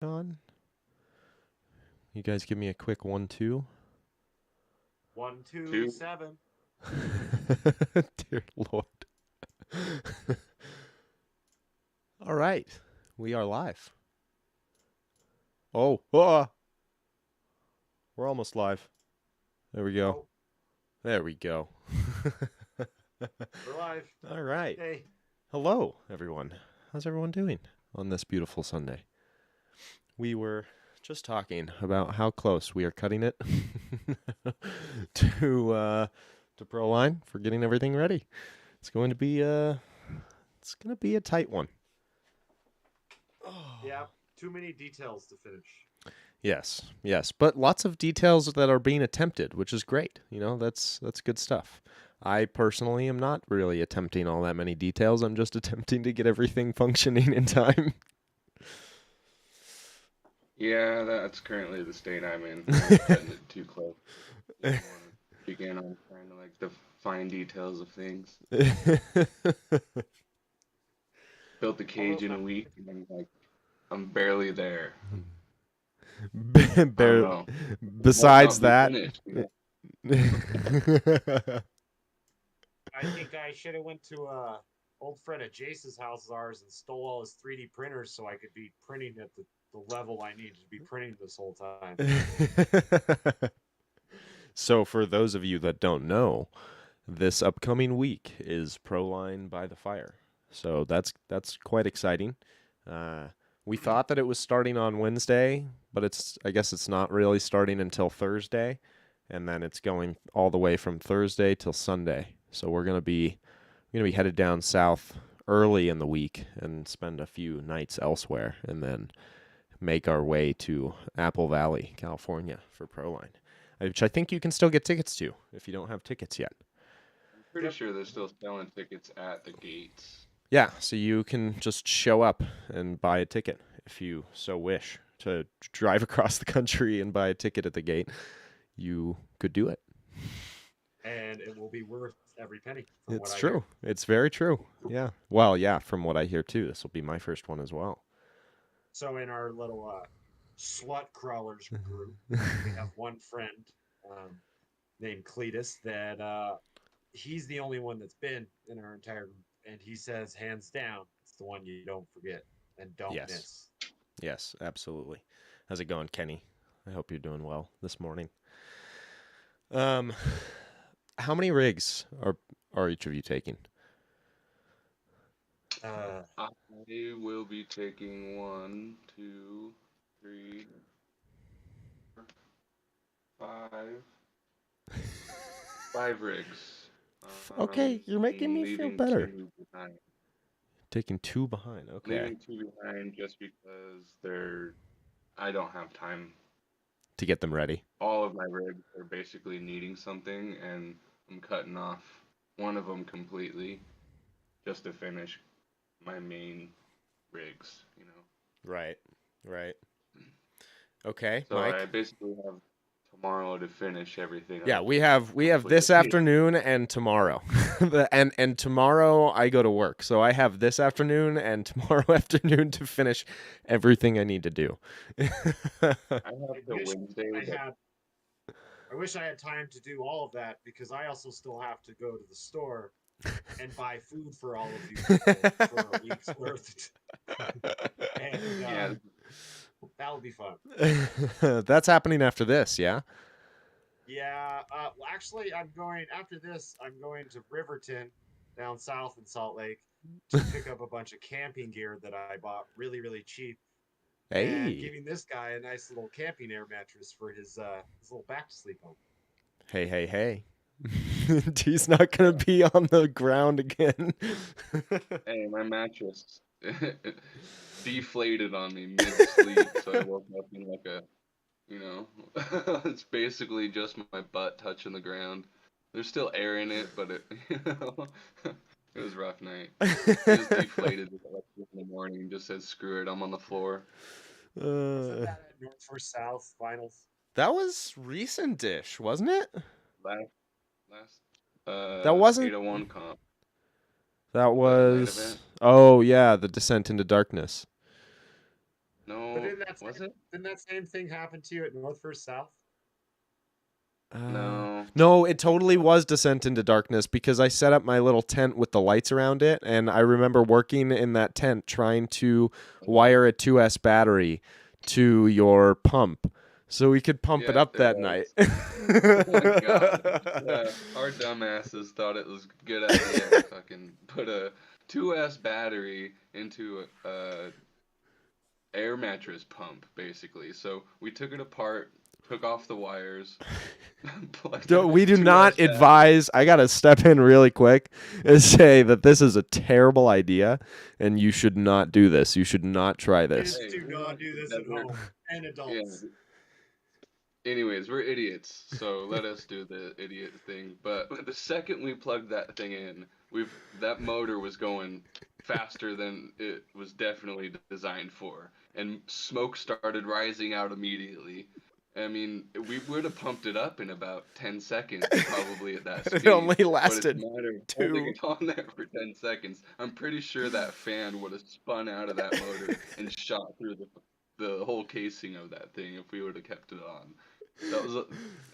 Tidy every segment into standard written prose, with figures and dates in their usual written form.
on? You guys give me a quick 1-2. 127. Dear Lord. All right. We are live. Oh, we're almost live. There we go. Oh, There we go. we're live. All right. Hey. Hello, everyone. How's everyone doing on this beautiful Sunday? We were just talking about how close we are cutting it to Proline for getting everything ready. It's going to be a tight one. Yeah, too many details to finish. Yes, but lots of details that are being attempted, which is great. You know, that's good stuff. I personally am not really attempting all that many details. I'm just attempting to get everything functioning in time. Yeah, that's currently the state I'm in. I'm cutting it too close. I don't want to begin on trying to the fine details of things. Built the cage in a week, and I'm barely there. I don't know. Besides Might not that, be finished, I think I should have went to a old friend at Jace's house, ours, and stole all his 3D printers so I could be printing at the level I needed to be printing this whole time. So for those of you that don't know, this upcoming week is Proline by the Fire. So that's quite exciting. We thought that it was starting on Wednesday, but I guess it's not really starting until Thursday, and then it's going all the way from Thursday till Sunday. So we're gonna be headed down south early in the week and spend a few nights elsewhere, and then make our way to Apple Valley, California for Proline, which I think you can still get tickets to if you don't have tickets yet. I'm pretty sure they're still selling tickets at the gates. Yeah, so you can just show up and buy a ticket if you so wish to drive across the country and buy a ticket at the gate. You could do it. And it will be worth every penny. It's true. It's very true. Yeah. Well, yeah, from what I hear too, this will be my first one as well. So in our little SLUT Crawlers group, we have one friend named Cletus that he's the only one that's been in our entire group, and he says hands down it's the one you don't forget and don't miss. Yes, absolutely. How's it going, Kenny? I hope you're doing well this morning. How many rigs are each of you taking? I will be taking 1, 2, 3, 4, 5 rigs. Okay, you're making me feel better. 2 behind. Taking 2 behind. Okay. Leaving 2 behind just because I don't have time to get them ready. All of my rigs are basically needing something, and I'm cutting off one of them completely just to finish my main rigs, you know. Right. Okay, so Mike. I basically have tomorrow to finish everything. Yeah, we have this afternoon and tomorrow. and tomorrow I go to work. So I have this afternoon and tomorrow afternoon to finish everything I need to do. I have the Wednesday. I wish I had time to do all of that because I also still have to go to the store and buy food for all of you people for a week's worth. And that'll be fun. That's happening after this, yeah? Yeah. Actually, after this, I'm going to Riverton down south in Salt Lake to pick up a bunch of camping gear that I bought really, really cheap. Hey. And giving this guy a nice little camping air mattress for his little back to sleep on. Hey. He's not going to be on the ground again. Hey, my mattress deflated on me mid-sleep, so I woke up in it's basically just my butt touching the ground. There's still air in it, but it was a rough night. It just deflated in the morning. Just said, "Screw it, I'm on the floor." Wasn't that at North vs. South finals? That was recent-ish, wasn't it? Last. That wasn't 801 comp. That was. Oh yeah, the Descent into Darkness. But No, was it? didn't that same thing happen to you at North First South? No. No, it totally was Descent into Darkness because I set up my little tent with the lights around it, and I remember working in that tent trying to wire a 2S battery to your pump so we could pump it Yeah, up it that night. was. Oh my god. Yeah, our dumbasses thought it was a good idea to fucking put a 2S battery into a air mattress pump, basically. So we took it apart, took off the wires, plugged a We do 2S not battery. advise. I got to step in really quick and say that this is a terrible idea and you should not do this. You should not try this. Kids Hey, do we not went do this at together. home, and Yeah. adults. Anyways, we're idiots, so let us do the idiot thing. But the second we plugged that thing in, that motor was going faster than it was definitely designed for, and smoke started rising out immediately. I mean, we would have pumped it up in about 10 seconds, probably at that It speed. only But it's a lasted matter of holding 2. it on there for 10 seconds. I'm pretty sure that fan would have spun out of that motor and shot through the whole casing of that thing if we would have kept it on. That was,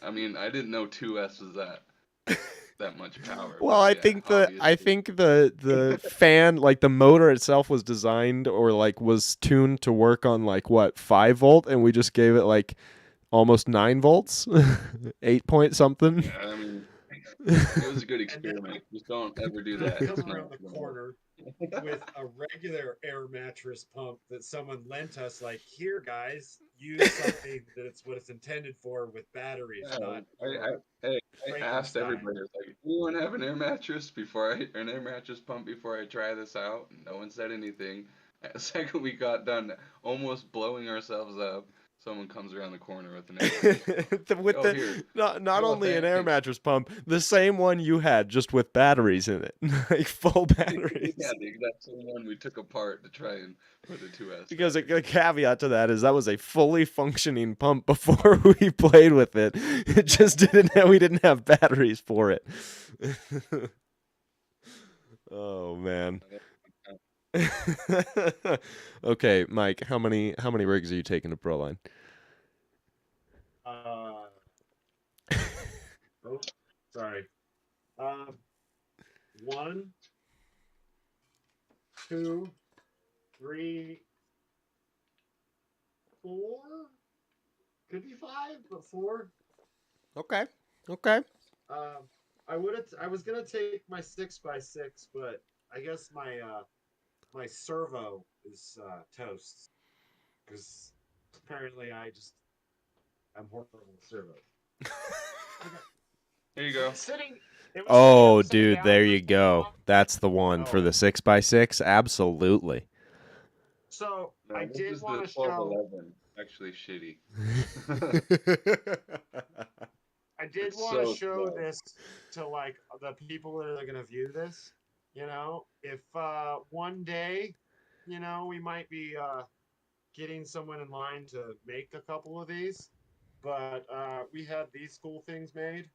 I mean, I didn't know 2S was that much power. Well, But I yeah, think obviously. the fan, like the motor itself was designed or like was tuned to work on like what, 5 volt, and we just gave it like almost 9 volts, 8 point something. Yeah, I mean, it was a good And then experiment. Just don't ever do we that. come It's not around the corner with a regular air mattress pump that someone lent us. Like, here, guys, use something that's what it's intended for with batteries, Yeah, not hey, I asked Frankenstein. everybody, I was like, anyone have an air mattress an air mattress pump before I try this out? No one said anything. The second we got done almost blowing ourselves up, someone comes around the corner with an air mattress pump. With Oh, here. not Oh, only an air thanks. mattress pump, the same one you had, just with batteries in it, like full batteries. Yeah, the exact same one we took apart to try and put a 2S Because a battery. caveat to that is that was a fully functioning pump before we played with it. It just didn't we didn't have batteries for it. Oh man. Okay, Mike, how many rigs are you taking to Proline? Uh, oh, sorry. 1, 2, 3, 4. Could be 5, but 4. Okay. Okay. I was gonna take my 6x6, but I guess my servo is toast because apparently I'm horrible with servo. Here you go. Sitting. It was Oh, upside dude, down there for you so go. long. That's the one for Oh, the 6x6. Absolutely. so No, I this did is want the to show. 1211. Actually, shitty. I did It's want to so show slow. this to like the people that are going to view this. If one day, we might be getting someone in line to make a couple of these, but we had these cool things made,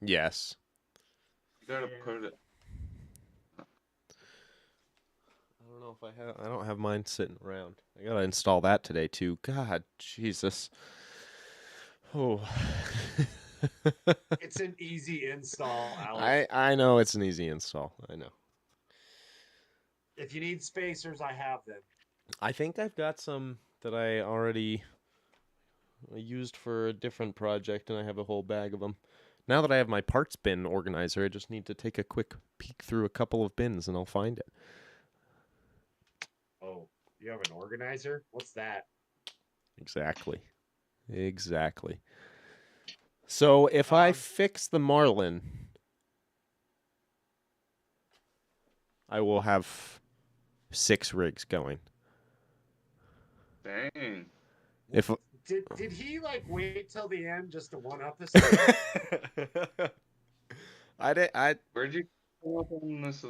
Yes. You gotta and put it. I don't know if I don't have mine sitting around. I gotta install that today too. God, Jesus. Oh. it's an easy install, Alex. I know it's an easy install. I know. If you need spacers, I have them. I think I've got some that I already used for a different project, and I have a whole bag of them. Now that I have my parts bin organizer, I just need to take a quick peek through a couple of bins, and I'll find it. Oh, you have an organizer? What's that? Exactly. Exactly. So if I Um, fix the Marlin, I will have 6 rigs going. Dang. If did he like wait till the end just to one up us? I Where'd you come up on this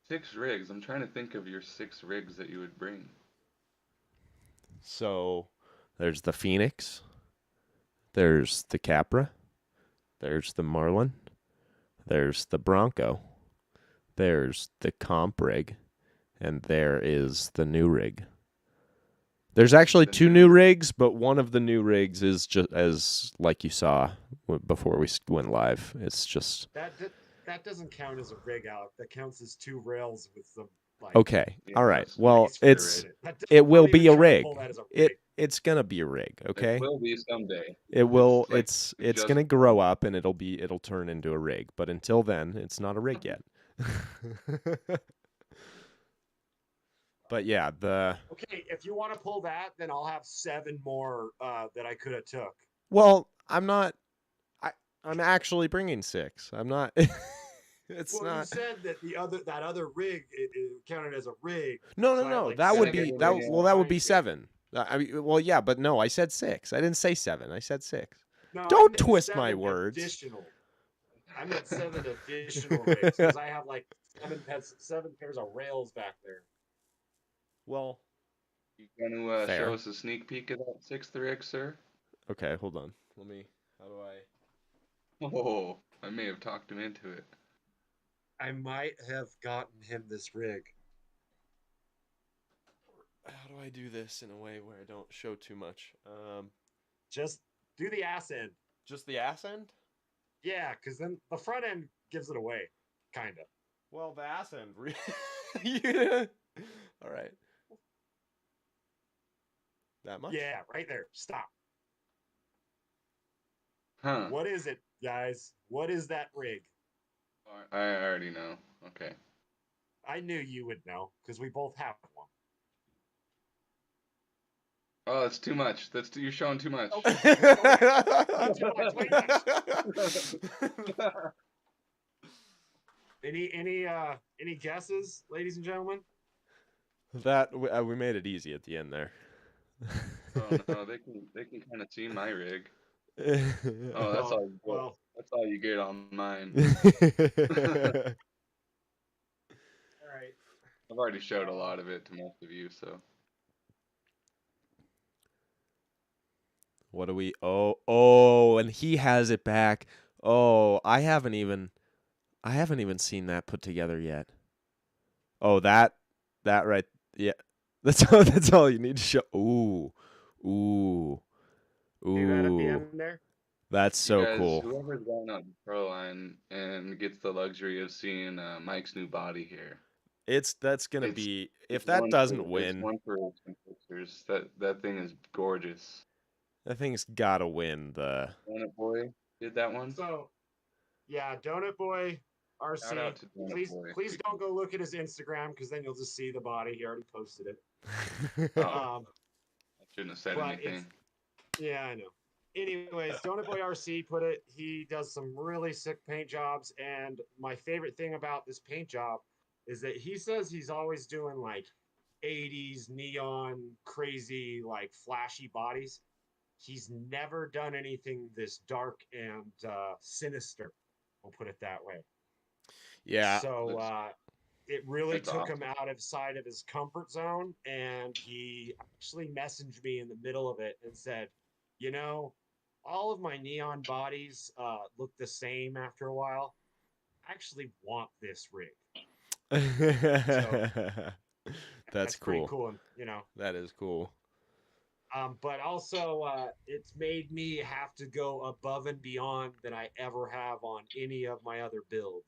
6 rigs? I'm trying to think of your 6 rigs that you would bring. So there's the Phoenix, there's the Capra, there's the Marlin, there's the Bronco, there's the comp rig, and there is the new rig. There's actually The 2 new new rigs, but one of the new rigs is just as like you saw before we went live. It's just That doesn't count as a rig out. That counts as 2 rails with some like okay. Yeah, All right. that's Well, space for it right. in it. it Don't will even be a try to pull rig. that as a rig. It's gonna be a rig. It Okay. will be someday. It It's will. like It's just gonna grow up and it'll turn into a rig. But until then, it's not a rig yet. But yeah, Okay, if you want to pull that, then I'll have 7 more that I could have took. well, I'm not. I'm actually bringing 6. I'm not. It's Well, you not. said that that other rig it counted as a rig. No, no, So I have no. like That would 7 be Second that. rig rigs Well, that would behind be me. 7. I mean, well, yeah, but no, I said 6. I didn't say 7. I said 6. No, I Don't meant twist my 7 words. additional. I meant 7 additional rigs because I have like 7 pairs of rails back there. Well, You gonna show fair. us a sneak peek of that 6th rig, sir? Okay, hold on. Let me. How do I? Oh, I may have talked him into it. I might have gotten him this rig. How do I do this in a way where I don't show too much? Just do the ass end. Just the ass end. Yeah, because then the front end gives it away, kind of. Well, the ass end. Yeah. All right. That much? Yeah, right there. Stop. Huh. What is it, guys? What is that rig? I already know. Okay. I knew you would know because we both have one. Oh, that's too much. You're showing too much. Okay. Not too much. Way much. Any guesses, ladies and gentlemen? That we made it easy at the end there. Oh no, they can kind of see my rig. Oh, that's Well, all. You get. well, That's all you get on mine. all right. I've already showed a lot of it to most of you, so. What do we? Oh, and he has it back. Oh, I haven't even seen that put together yet. Oh, that right. Yeah, that's all you need to show. Ooh, ooh, See that at the ooh. end there? That's You so guys, cool. whoever's going on the pro line and gets the luxury of seeing Mike's new body here, That's gonna it's be it's if that doesn't it's win, one for some pictures. That thing is gorgeous. that thing's gotta win the. Donut Boy did that one. So, yeah, Donut Boy Shout RC. out to Donut Boy. Please don't go look at his Instagram because then you'll just see the body. He already posted it. Oh, Um, I shouldn't have said but it's anything. yeah, I know. Anyways, Donut Boy RC put it. He does some really sick paint jobs, and my favorite thing about this paint job is that he says he's always doing like 80s neon, crazy, like flashy bodies. He's never done anything this dark and sinister. We'll put it that way. Yeah. So it really That's took him awesome. outside of his comfort zone, and he actually messaged me in the middle of it and said, "You know, all of my neon bodies look the same after a while. I actually want this rig." So That's pretty cool. cool, and you know. That is cool. But also, it's made me have to go above and beyond than I ever have on any of my other builds.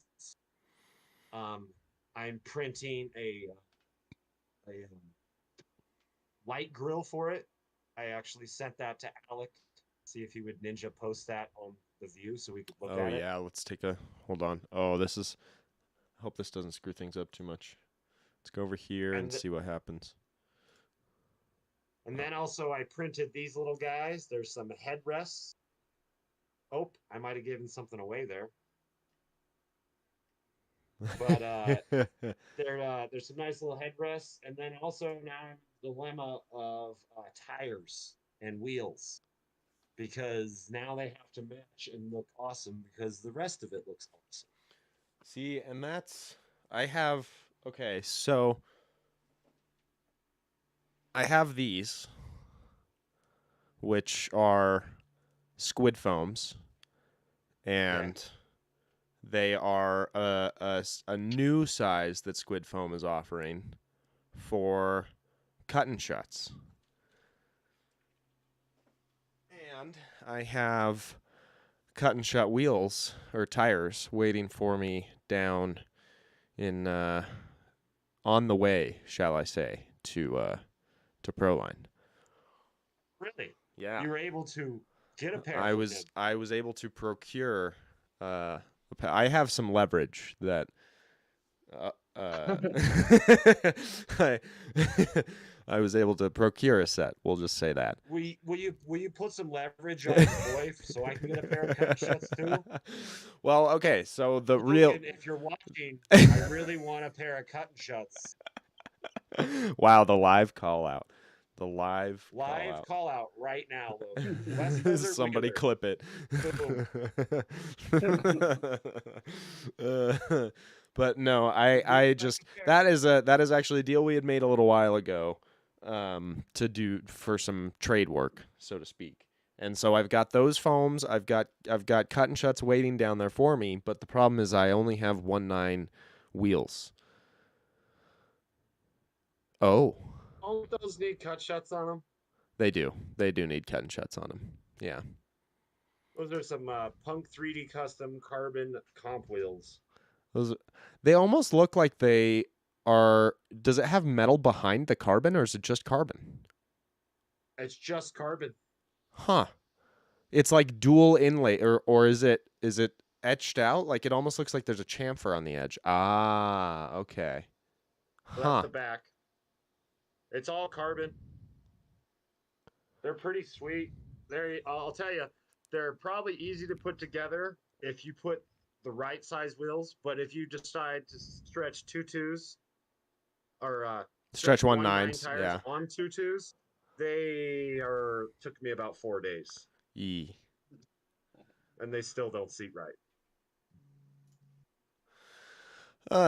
I'm printing a light grill for it. I actually sent that to Alec, see if he would ninja post that on the view so we could look Oh at it. yeah, let's take a hold on. Oh, this is I hope this doesn't screw things up too much. Let's go over here and see what happens. And then also I printed these little guys. There's some headrests. Oh, I might have given something away there. But there's some nice little headrests, and then also now I'm in the dilemma of tires and wheels because now they have to match and look awesome because the rest of it looks awesome. See, and that's I have okay, so I have these which are squid foams and they are a new size that Squid Foam is offering for cut and shuts. And I have cut and shut wheels or tires waiting for me down in on the way, shall I say, to Proline. Really? Yeah. You were able to get a pair I from was him. I was able to procure I have some leverage that I I was able to procure a set. We'll just say that. Will you put some leverage on your boy so I can get a pair of cut and shuts too? Well, okay, so the real Logan, if you're watching, I really want a pair of cut and shuts. wow, the live call out. The live call Live out. call out right now, Logan. West Desert Somebody Wheeler. clip it. Boom. But no, I just that is actually a deal we had made a little while ago, to do for some trade work, so to speak. And so I've got those foams. I've got cut and shuts waiting down there for me. But the problem is I only have 1.9 wheels. Oh, Don't those need cut shuts on them? they do. They do need cut and shuts on them. Yeah. Those are some Punk 3D custom carbon comp wheels. Those they almost look like they are. Does it have metal behind the carbon, or is it just carbon? It's just carbon. Huh. It's like dual inlay, or is it etched out? Like it almost looks like there's a chamfer on the edge. Ah, okay. So that's Huh. the back. It's all carbon. They're pretty sweet. I'll tell you, they're probably easy to put together if you put the right size wheels. But if you decide to stretch two twos or Stretch 1.9s. 1.9 tires Yeah. on two twos, took me about 4 days, Yee. and they still don't seat right.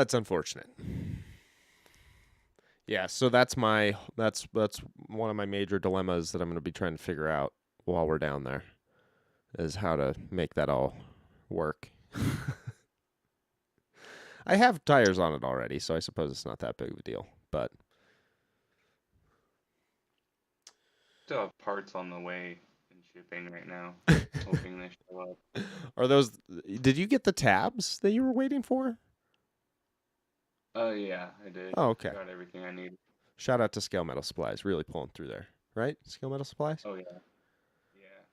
It's unfortunate. Yeah, so that's one of my major dilemmas that I'm going to be trying to figure out while we're down there, is how to make that all work. I have tires on it already, so I suppose it's not that big of a deal. But Still have parts on the way and shipping right now. Hoping they show up. are those? Did you get the tabs that you were waiting for? Oh yeah, I did. Oh, okay. Got everything I need. Shout out to Scale Metal Supplies, really pulling through there, right? Scale Metal Supplies. Oh yeah.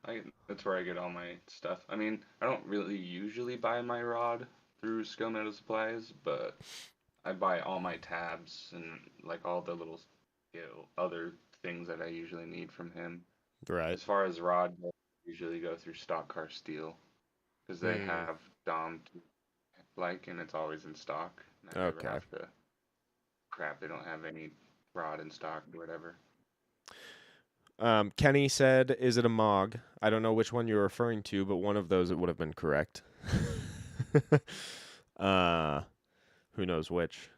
Yeah, that's where I get all my stuff. I mean, I don't really usually buy my rod through Skill Metal Supplies, but I buy all my tabs and like all the little, other things that I usually need from him. Right. As far as rod, I usually go through Stock Car Steel because they have Dom and it's always in stock. And I never Okay. have to. Crap, they don't have any rod in stock or whatever. Kenny said, "Is it a Mog?" I don't know which one you're referring to, but one of those it would have been correct. Who knows which?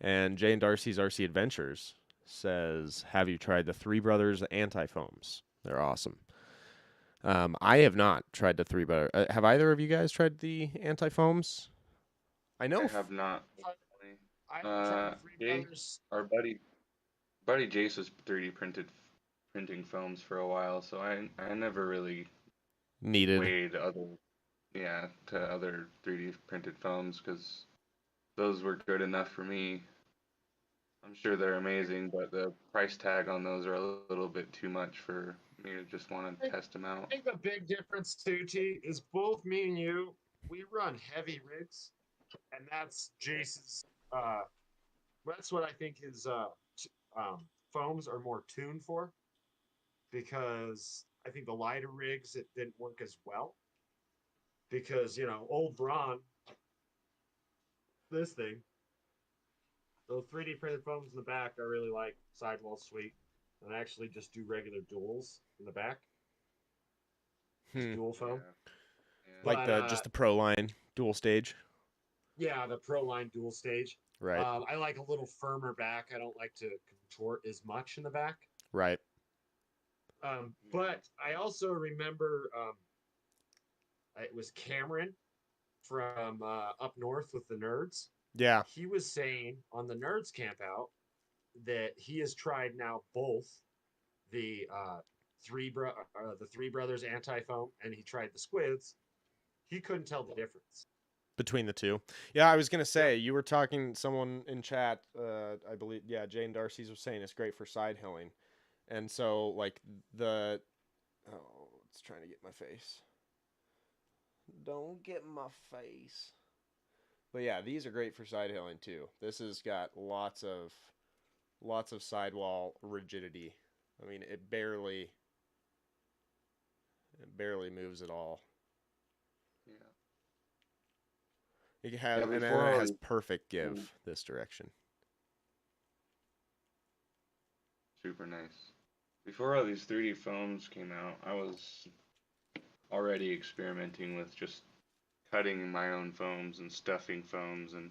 And Jane Darcy's RC Adventures says, "Have you tried the Three Brothers anti-foams? They're awesome." I have not tried the Three Brothers. Have either of you guys tried the anti-foams? I know. I have not. I haven't tried the Three Jay, Brothers. our buddy Jace was 3D printing foams for a while, so I never really Needed. weighed to other 3D printed foams because those were good enough for me. I'm sure they're amazing, but the price tag on those are a little bit too much for me to just want to test them I out. think the big difference too, T, is both me and you, we run heavy rigs, and that's Jace's. That's what I think his foams are more tuned for, because I think the lighter rigs it didn't work as well, because old Braun, this thing, those 3D printed foams in the back I really like, sidewall sweep, and I actually just do regular duals in the back, just dual foam. Yeah. Like But, just the Pro Line dual stage. Yeah, the Pro Line dual stage. Right. I like a little firmer back. I don't like to contort as much in the back. Right. But I also remember it was Cameron from up north with the Nerds. Yeah. He was saying on the Nerds camp out that he has tried now both the the Three Brothers anti foam, and he tried the squids, he couldn't tell the difference. Between the two. Yeah, I was gonna Yep. say you were talking. Someone in chat, I believe, yeah, Jane Darcy's was saying it's great for side hilling, and so like the, oh, it's trying to get my face. Don't get my face. But yeah, these are great for side hilling too. This has got lots of sidewall rigidity. I mean, it barely moves at all. Yeah. It has, Yeah, and then before it all has these, perfect give this direction. super nice. Before all these 3D foams came out, I was already experimenting with just cutting my own foams and stuffing foams, and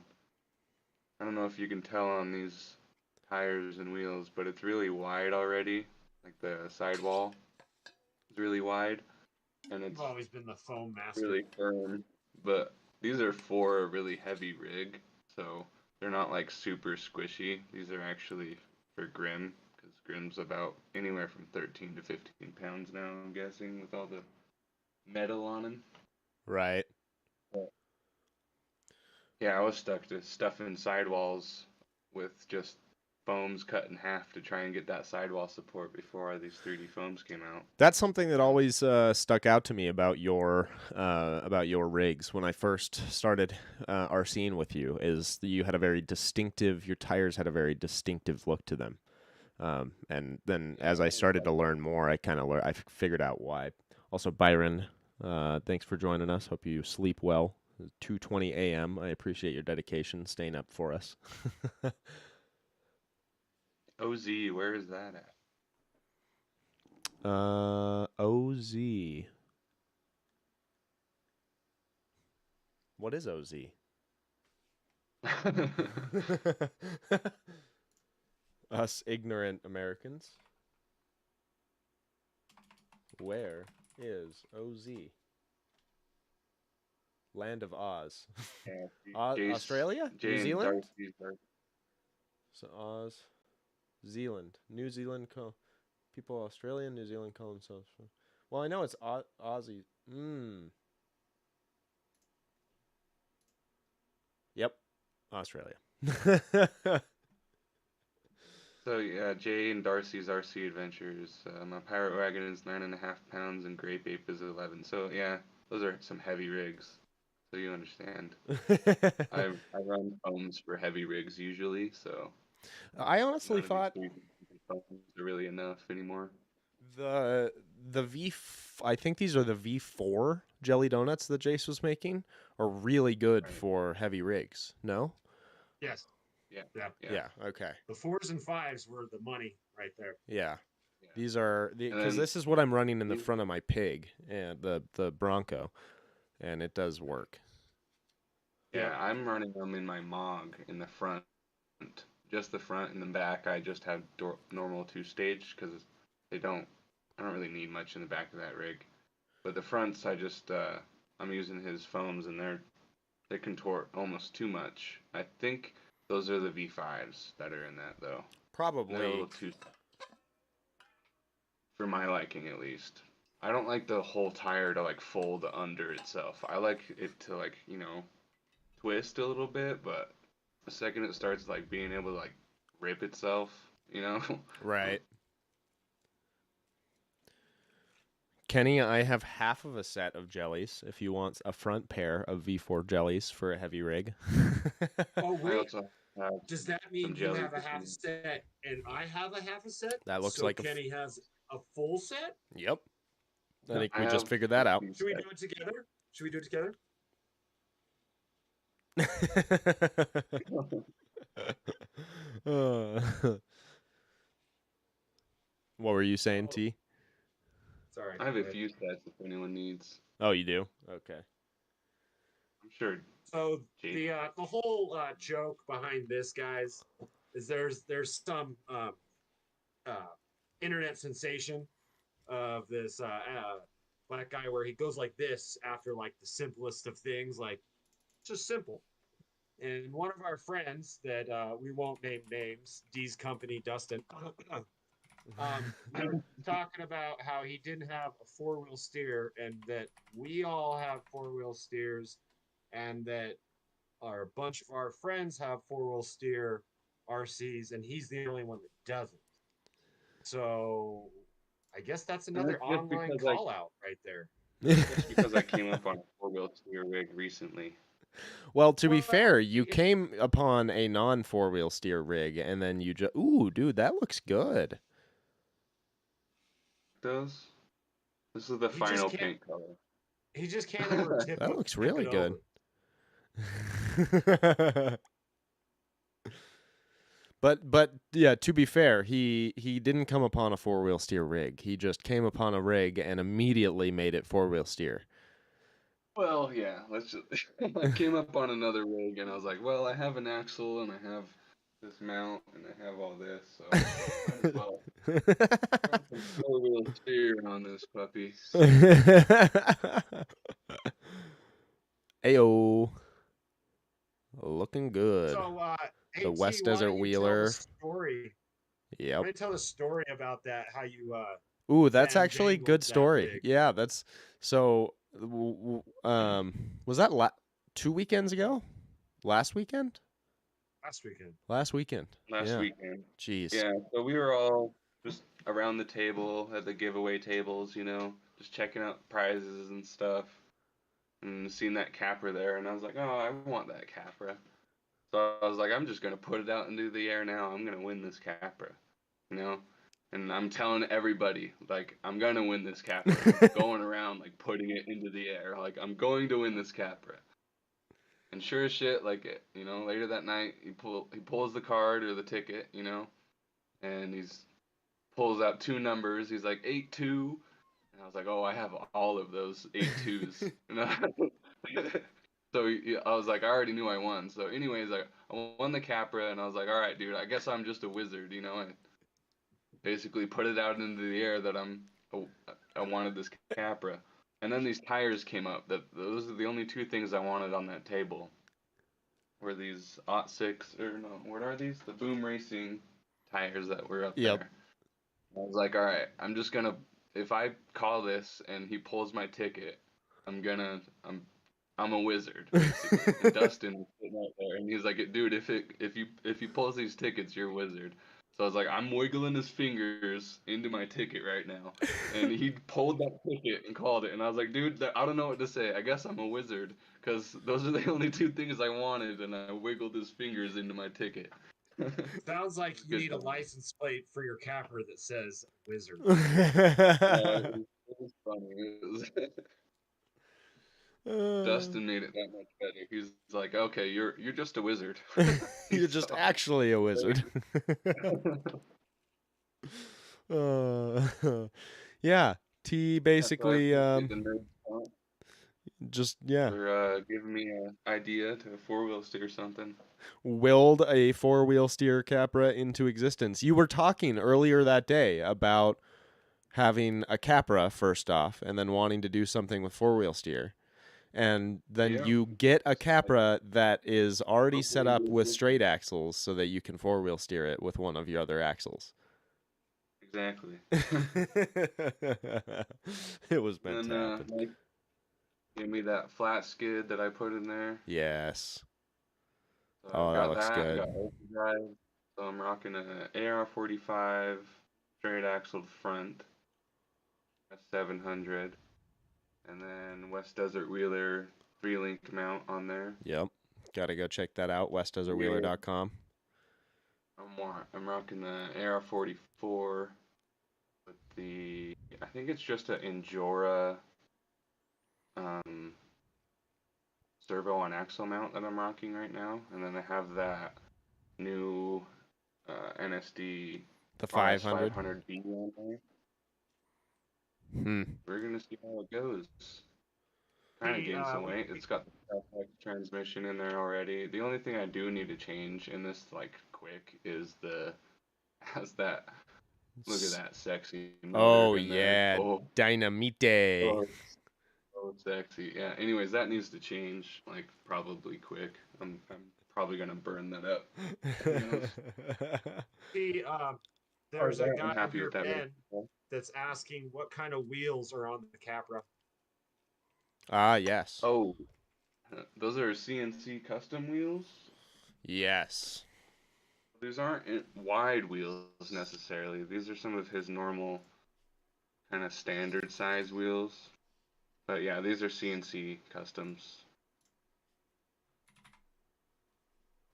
I don't know if you can tell on these tires and wheels, but it's really wide already. Like the sidewall is really wide, and You've it's always been the foam master. really firm. But these are for a really heavy rig, so they're not like super squishy. These are actually for Grim, because Grim's about anywhere from 13 to 15 pounds now, I'm guessing, with all the metal on him. Right. Yeah, I was stuck to stuffing sidewalls with just foams cut in half to try and get that sidewall support before all these 3D foams came out. That's something that always stuck out to me about your rigs when I first started RCing with you. Is that you had a very distinctive. Your tires had a very distinctive look to them. And then as I started to learn more, I figured out why. Also, Byron, thanks for joining us. Hope you sleep well. 2:20 a.m. I appreciate your dedication, staying up for us. OZ, where is that at? OZ. What is OZ? Us ignorant Americans. Where is OZ? Land of Oz. Yeah, Australia? New Jay and Zealand? Darcy's are- So Oz. Zealand. New Zealand. People Australia and New Zealand call themselves. Well, I know it's Aussie. Yep. Australia. So yeah, Jay and Darcy's RC Adventures. My Pirate Wagon is 9.5 pounds and Grape Ape is 11. So yeah, those are some heavy rigs. So you understand. I run foams for heavy rigs usually, so I honestly none of these thought 3D foams are really enough anymore. the I think these are the V4 jelly donuts that Jace was making are really good Right. for heavy rigs. No? Yes. Yeah. Yeah. Yeah. Okay. The 4s and 5s were the money right there. Yeah. Yeah. These are And because then this is what I'm running in the these- front of my pig and the Bronco, and it does work. Yeah, I'm running them in my Mog in the front, just the front. In the back, I just have normal 2-stage because I don't really need much in the back of that rig. But the fronts, I'm using his foams and they contort almost too much. I think those are the V5s that are in that though. They're a Probably. little too, for my liking at least. I don't like the whole tire to like fold under itself. I like it to like, twist a little bit, but the second it starts like being able to like rip itself, Right. Kenny, I have half of a set of jellies if you want a front pair of V4 jellies for a heavy rig. Oh, I wait. also have Does that mean some you jelly have a for half a some- set and I have a half a set? That looks so like Kenny has a full set? Yep. I think I we just have figured that out. Should we do it together? Should we do it together? What were you saying, Oh, T? sorry. I have a few sets if anyone needs. Oh, you do? Okay. I'm sure. So Jake. the whole joke behind this, guys, is there's some internet sensation of this black guy where he goes like this after like the simplest of things, like just simple. And one of our friends that we won't name names, D's company, Dustin, We were talking about how he didn't have a four-wheel steer, and that we all have four-wheel steers, and that a bunch of our friends have four-wheel steer RCs, and he's the only one that doesn't. So I guess that's And another online call out right there. that's because I came up on a four-wheel steer rig recently. Well, to be fair, Well, you came upon a non four-wheel steer rig, and then you just ooh, dude, that looks good. Those. This is the he just final can't. paint color. He just can't ever That looks tip really it good. over. But yeah, to be fair, he didn't come upon a four-wheel steer rig. He just came upon a rig and immediately made it four-wheel steer. Well, yeah. Let's just. I came up on another rig, and I was like, well, I have an axle, and I have this mount, and I have all this, so might as well run some four-wheel steer on this puppy. Ayo. Looking good. So, The AT, West why Desert don't you tell the Wheeler. story? Yep. Why don't you tell the story about that? How you Ooh, that's actually a fandangled good that story. rig. Yeah, that's so. Was that 2 weekends ago? Last weekend? Last weekend. Last weekend. Last Yeah. weekend. Jeez. Yeah, so we were all just around the table at the giveaway tables, just checking out prizes and stuff, and seeing that Capra there, and I was like, oh, I want that Capra. So I was like, I'm just gonna put it out into the air now. I'm gonna win this Capra, you know. And I'm telling everybody, like, I'm gonna win this Capra. I'm going around like putting it into the air, like I'm going to win this Capra. And sure as shit, like later that night, he pulls the card or the ticket, and he's pulls out two numbers. He's like 8-2, and I was like, oh, I have all of those 8-2s. So I was like, I already knew I won. So anyways, I won the Capra, and I was like, all right, dude, I guess I'm just a wizard. I basically put it out into the air that I wanted this Capra. And then these tires came up. Those are the only two things I wanted on that table. Were these '06 or no? What are these? The Boom Racing tires that were up Yep. there. I was like, all right, I'm just gonna. If I call this and he pulls my ticket, I'm a wizard basically. And Dustin was sitting out there, and he's like, dude, if he pulls these tickets, you're a wizard. So I was like, I'm wiggling his fingers into my ticket right now, and he pulled that ticket and called it, and I was like, dude, I don't know what to say. I guess I'm a wizard because those are the only two things I wanted, and I wiggled his fingers into my ticket. Sounds like you Good need a time. license plate for your Capra that says Wizard. It was funny. Dustin made it that much better. He's like, okay, you're just a wizard. You're He's just so actually a wizard. uh, yeah. T yeah, so I basically appreciate the nerd talk just yeah, for giving me an idea to four-wheel steer something. willed a four-wheel steer Capra into existence. You were talking earlier that day about having a Capra first off and then wanting to do something with four-wheel steer. And then Yeah, you get a like Capra that is already set hopefully up we'll with get straight axles so that you can four-wheel steer it with one of your other axles. exactly. It was meant And to happen. like give me that flat skid that I put in there. Yes. So Oh, I've that got looks that. I good. got overdrive. So I'm rocking a AR-45 straight axled front, a 700. And then West Desert Wheeler 3-link mount on there. Yep. Got to go check that out, Rear, westdesertwheeler.com. I'm rocking the AR-44 with I think it's just an Injora um, servo on axle mount that I'm rocking right now, and then I have that new NSD The 500. RS500B on there. Hmm. We're gonna see how it goes. Trying to The gain some weight. It's got the SLUT transmission in there already. The only thing I do need to change in this quick is has that. Look at that sexy motor Oh, in there. yeah. Oh, Dynamite. oh, so sexy. Yeah. Anyways, that needs to change probably quick. I'm probably gonna burn that up. Who knows? the There's a I'm guy happy here, with that. Ben, that's asking what kind of wheels are on the Capra. Ah, yes. Oh, those are CNC custom wheels. Yes. These aren't wide wheels necessarily. These are some of his normal kind of standard size wheels. But yeah, these are CNC customs.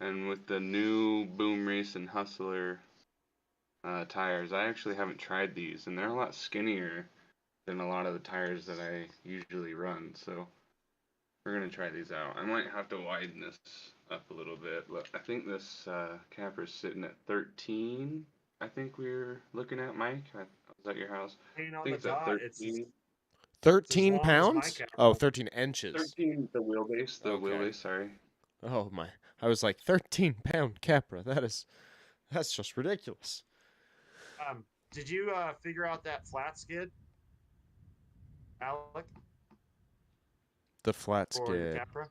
And with the new Boom Race and Hustler tires, I actually haven't tried these, and they're a lot skinnier than a lot of the tires that I usually run. So we're gonna try these out. I might have to widen this up a little bit, but I think this Capra's sitting at 13. I think we're looking at, Mike. I was at your house. Hanging I on think the it's at dot, it's 13. 13 long as my pounds? Oh, Capra. 13 inches. 13 the wheelbase. The Okay. wheelbase. Sorry. Oh my. I was like 13-pound Capra. That's just ridiculous. Did you figure out that flat skid, Alec, The flat for the skid. Capra?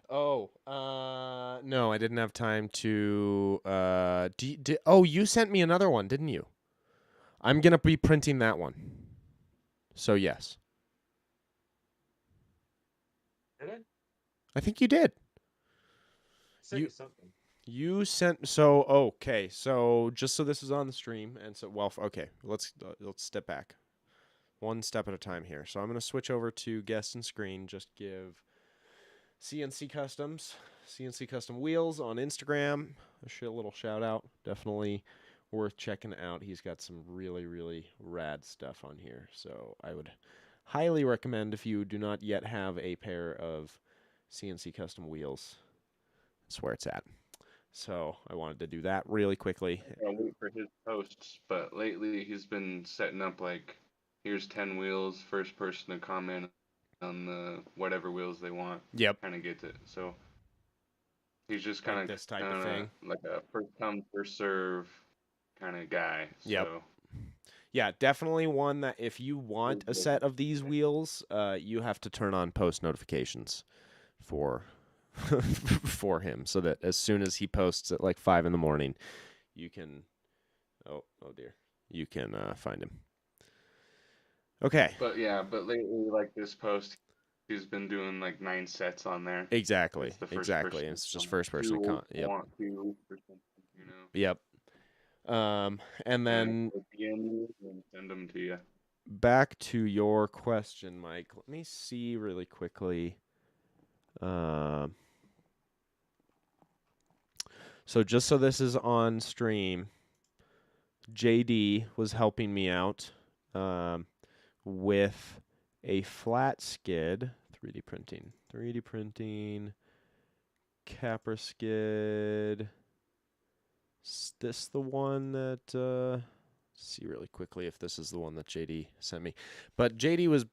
Oh, no, I didn't have time to oh, you sent me another one, didn't you? I'm going to be printing that one. So, yes. Did I? I think you did. Sent you something. You sent so okay. So just so this is on the stream, and so okay. Let's step back, one step at a time here. So I'm gonna switch over to guest and screen. Just give CNC Customs, CNC Custom Wheels on Instagram a little shout out. Definitely worth checking out. He's got some really rad stuff on here. So I would highly recommend if you do not yet have a pair of CNC Custom Wheels. That's where it's at. So I wanted to do that really quickly. I'll wait for his posts, but lately he's been setting up like, here's 10 wheels, first person to comment on the whatever wheels they want. Yep. Kind of gets it. So he's just Like kind this type of thing. like a first come first serve kind of guy. Yep. So yeah, definitely one that if you want a set of these wheels, you have to turn on post notifications for for him, so that as soon as he posts at like 5 a.m, you can oh dear, you can find him. Okay. But lately, like this post, he's been doing like 9 sets on there. Exactly. Exactly. And it's just first person Yep. Want to or something, you know. Yep. And then send them to you. Back to your question, Mike. Let me see really quickly. So just so this is on stream, JD was helping me out with a flat skid, 3D printing, Capra skid. Is this the one that, see really quickly if this is the one that JD sent me. But JD was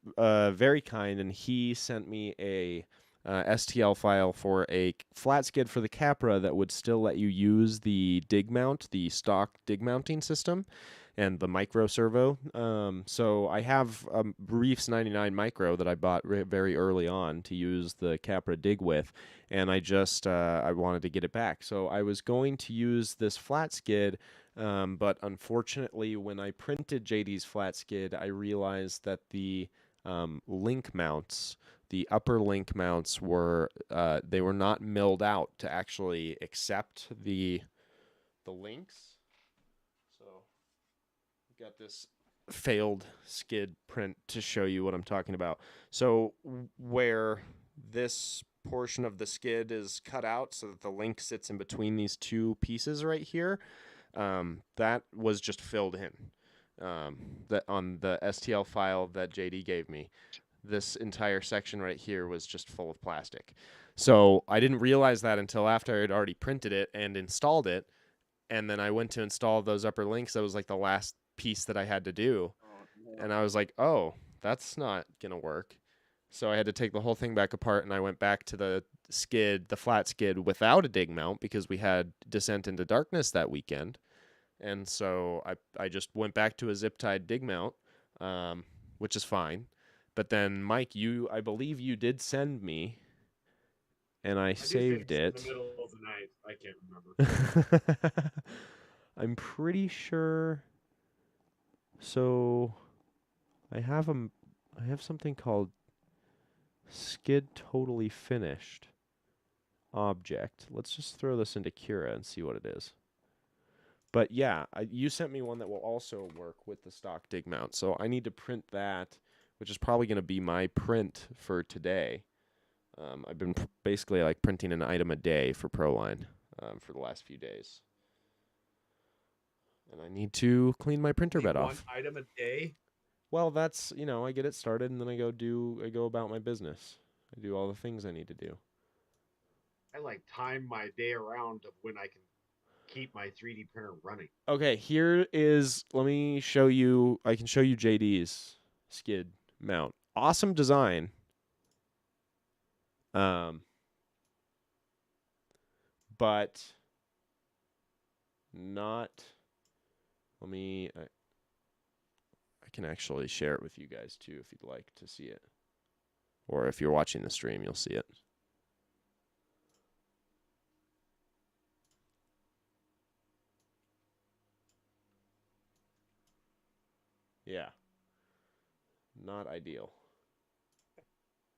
very kind, and he sent me a STL file for a flat skid for the Capra that would still let you use the dig mount, the stock dig mounting system, and the micro servo. So I have a Reefs 99 micro that I bought very early on to use the Capra dig with, and I just I wanted to get it back. So I was going to use this flat skid, but unfortunately when I printed JD's flat skid, I realized that the link mounts, the upper link mounts were they were not milled out to actually accept the links. So I've got this failed skid print to show you what I'm talking about. So where this portion of the skid is cut out so that the link sits in between these two pieces right here, that was just filled in. That on the STL file that JD gave me, this entire section right here was just full of plastic. So I didn't realize that until after I had already printed it and installed it. And then I went to install those upper links. That was like the last piece that I had to do. And I was like, oh, that's not going to work. So I had to take the whole thing back apart, and I went back to the skid, the flat skid without a dig mount, because we had Descent into Darkness that weekend. And so I just went back to a zip-tied dig mount, which is fine. But then, Mike, I believe you did send me, and I saved it. In the middle of the night. I can't remember. I'm pretty sure So I have I have something called skid totally finished object. Let's just throw this into Cura and see what it is. But yeah, you sent me one that will also work with the stock dig mount. So I need to print that, which is probably going to be my print for today. I've been basically like printing an item a day for Proline for the last few days. And I need to clean my printer bed One off. item a day. Well, that's, I get it started and then I go about my business. I do all the things I need to do. I like time my day around of when I can keep my 3D printer running. Okay, let me show you, I can show you JD's skid mount. Awesome design. But not, I can actually share it with you guys too if you'd like to see it. Or if you're watching the stream, you'll see it. Yeah. Not ideal.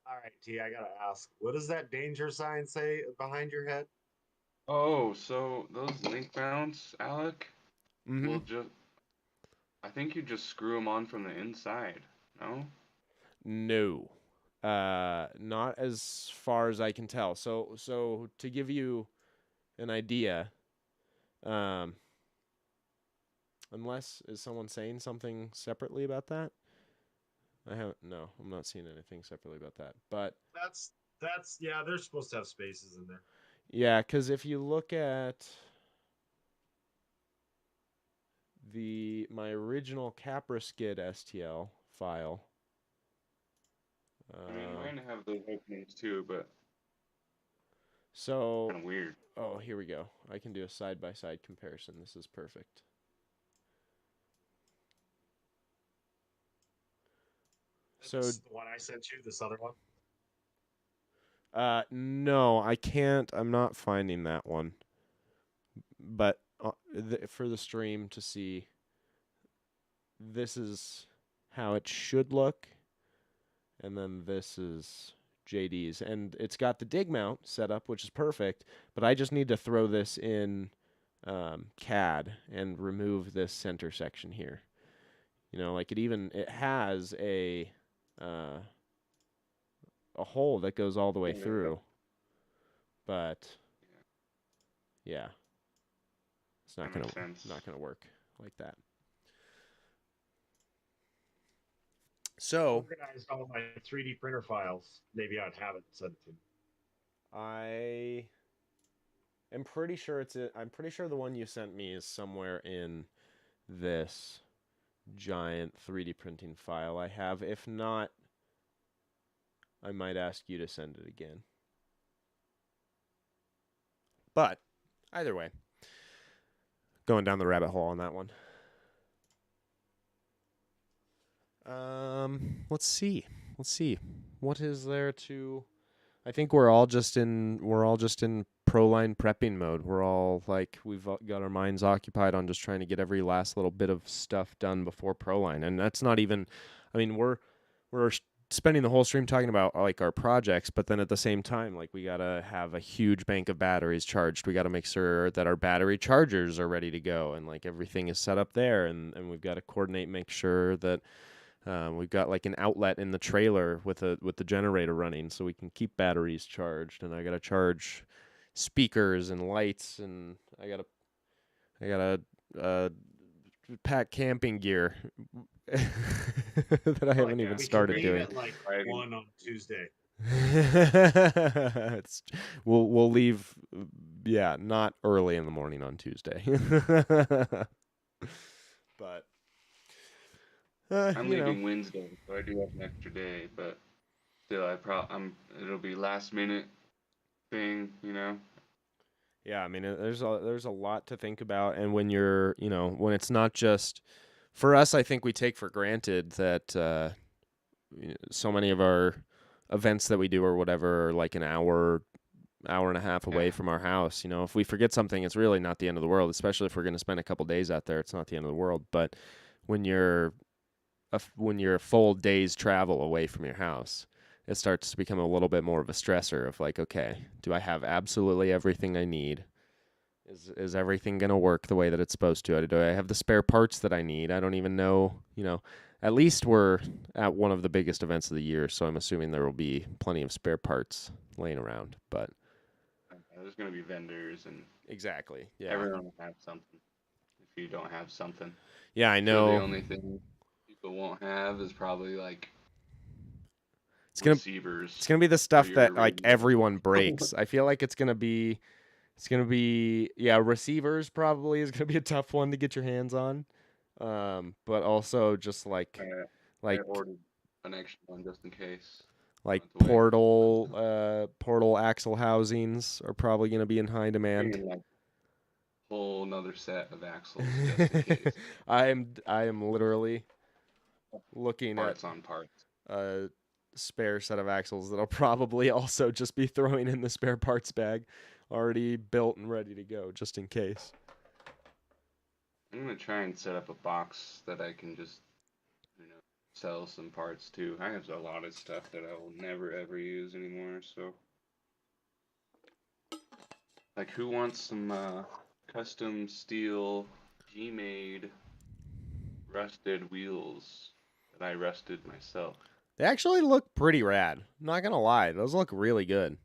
All right, T, I gotta ask, what does that danger sign say behind your head? Oh, so those link mounts, Alec, Mm-hmm. will just. I think you just screw them on from the inside. No? No. Not as far as I can tell. So to give you an idea, unless is someone saying something separately about that? I'm not seeing anything separately about that. But That's yeah, they're supposed to have spaces in there. yeah, because if you look at my original Capra skid STL file. I mean, mine have those openings too, but So, kind of weird. oh, here we go. I can do a side-by-side comparison. This is perfect. So, the one I sent you, this other one. no, I can't. I'm not finding that one. But for the stream to see, this is how it should look, and then this is JD's, and it's got the dig mount set up, which is perfect. But I just need to throw this in CAD and remove this center section here. Like it has a hole that goes all the way through, but yeah, it's not gonna work like that. So organized all my 3D printer files. Maybe I'd have it sent to. I am pretty sure I'm pretty sure the one you sent me is somewhere in this giant 3D printing file I have. If not, I might ask you to send it again. But either way, going down the rabbit hole on that one. Let's see. What is there to? I think we're all just in Proline prepping mode. We're all like we've got our minds occupied on just trying to get every last little bit of stuff done before Proline, and that's not even. I mean, we're spending the whole stream talking about like our projects, but then at the same time, like we gotta have a huge bank of batteries charged. We gotta make sure that our battery chargers are ready to go, and like everything is set up there, and we've got to coordinate, make sure that. We've got like an outlet in the trailer with the generator running, so we can keep batteries charged. And I gotta charge speakers and lights, and I gotta pack camping gear that I haven't even started doing. At like 1 on Tuesday. We'll leave, yeah, not early in the morning on Tuesday, but. I'm leaving Wednesday, so I do have an extra day, but still, it'll be last minute thing, Yeah, I mean, there's a lot to think about, and when you're, when it's not just for us, I think we take for granted that so many of our events that we do or whatever are like an hour and a half away from our house. If we forget something, it's really not the end of the world, especially if we're going to spend a couple days out there. It's not the end of the world, but when you're when you're a full day's travel away from your house, it starts to become a little bit more of a stressor of like, okay, do I have absolutely everything I need? Is everything going to work the way that it's supposed to? Do I have the spare parts that I need? I don't even know, at least we're at one of the biggest events of the year, so I'm assuming there will be plenty of spare parts laying around, but There's gonna be vendors and exactly. Yeah. everyone will have something. If you don't have something, Yeah, I sure the know. only thing people won't have is probably like It's going to receivers it's going to be the for stuff your that like radio. everyone breaks. I feel like it's gonna be yeah, receivers probably is gonna be a tough one to get your hands on. But also just like I like ordered an extra one just in case. like Don't have to wait. portal axle housings are probably gonna be in high demand. Bringing like a whole another set of axles just in case. I am literally looking at Parts on parts. a spare set of axles that I'll probably also just be throwing in the spare parts bag, already built and ready to go, just in case. I'm gonna try and set up a box that I can just, you know, sell some parts to. I have a lot of stuff that I will never ever use anymore, so like who wants some custom steel G-made rusted wheels that I rusted myself? They actually look pretty rad. I'm not gonna lie, those look really good.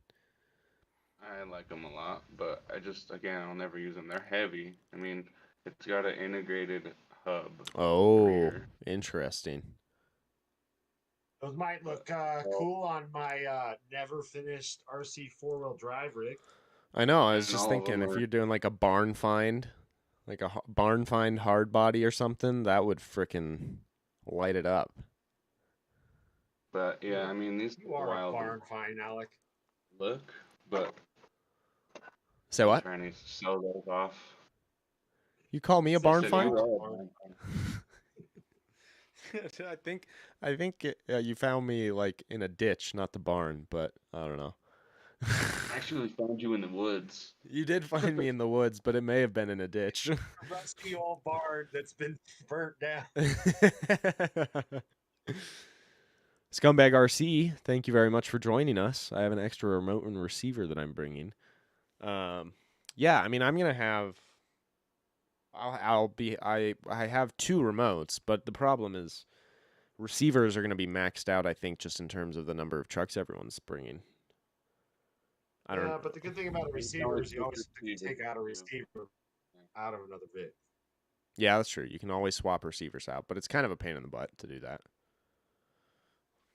I like them a lot, but I just, again, I'll never use them. They're heavy. I mean, it's got an integrated hub in the Oh, rear. interesting. Those might look cool on my never finished RC 4-wheel drive rig. I know. I was And just all of thinking them if are, you're doing like a barn find, like a barn find hard body or something, that would frickin' light it up. but yeah, I mean, these You take a are a while to barn find, Alec. look, but Say I'm what? trying to sell those off. You call me a Said barn Said find? you are a are a barn barn find. I think you found me like in a ditch, not the barn, but I don't know. I actually found you in the woods. You did find me in the woods, but it may have been in a ditch. A rusty old barn that's been burnt down. Scumbag RC, thank you very much for joining us. I have an extra remote and receiver that I'm bringing. Yeah, I mean, I'm gonna have. I have two remotes, but the problem is receivers are gonna be maxed out. I think just in terms of the number of trucks everyone's bringing. I don't. Yeah, but the good thing about a You can receiver always is you put always receivers take out a too. receiver out of another vid. Yeah, that's true. You can always swap receivers out, but it's kind of a pain in the butt to do that.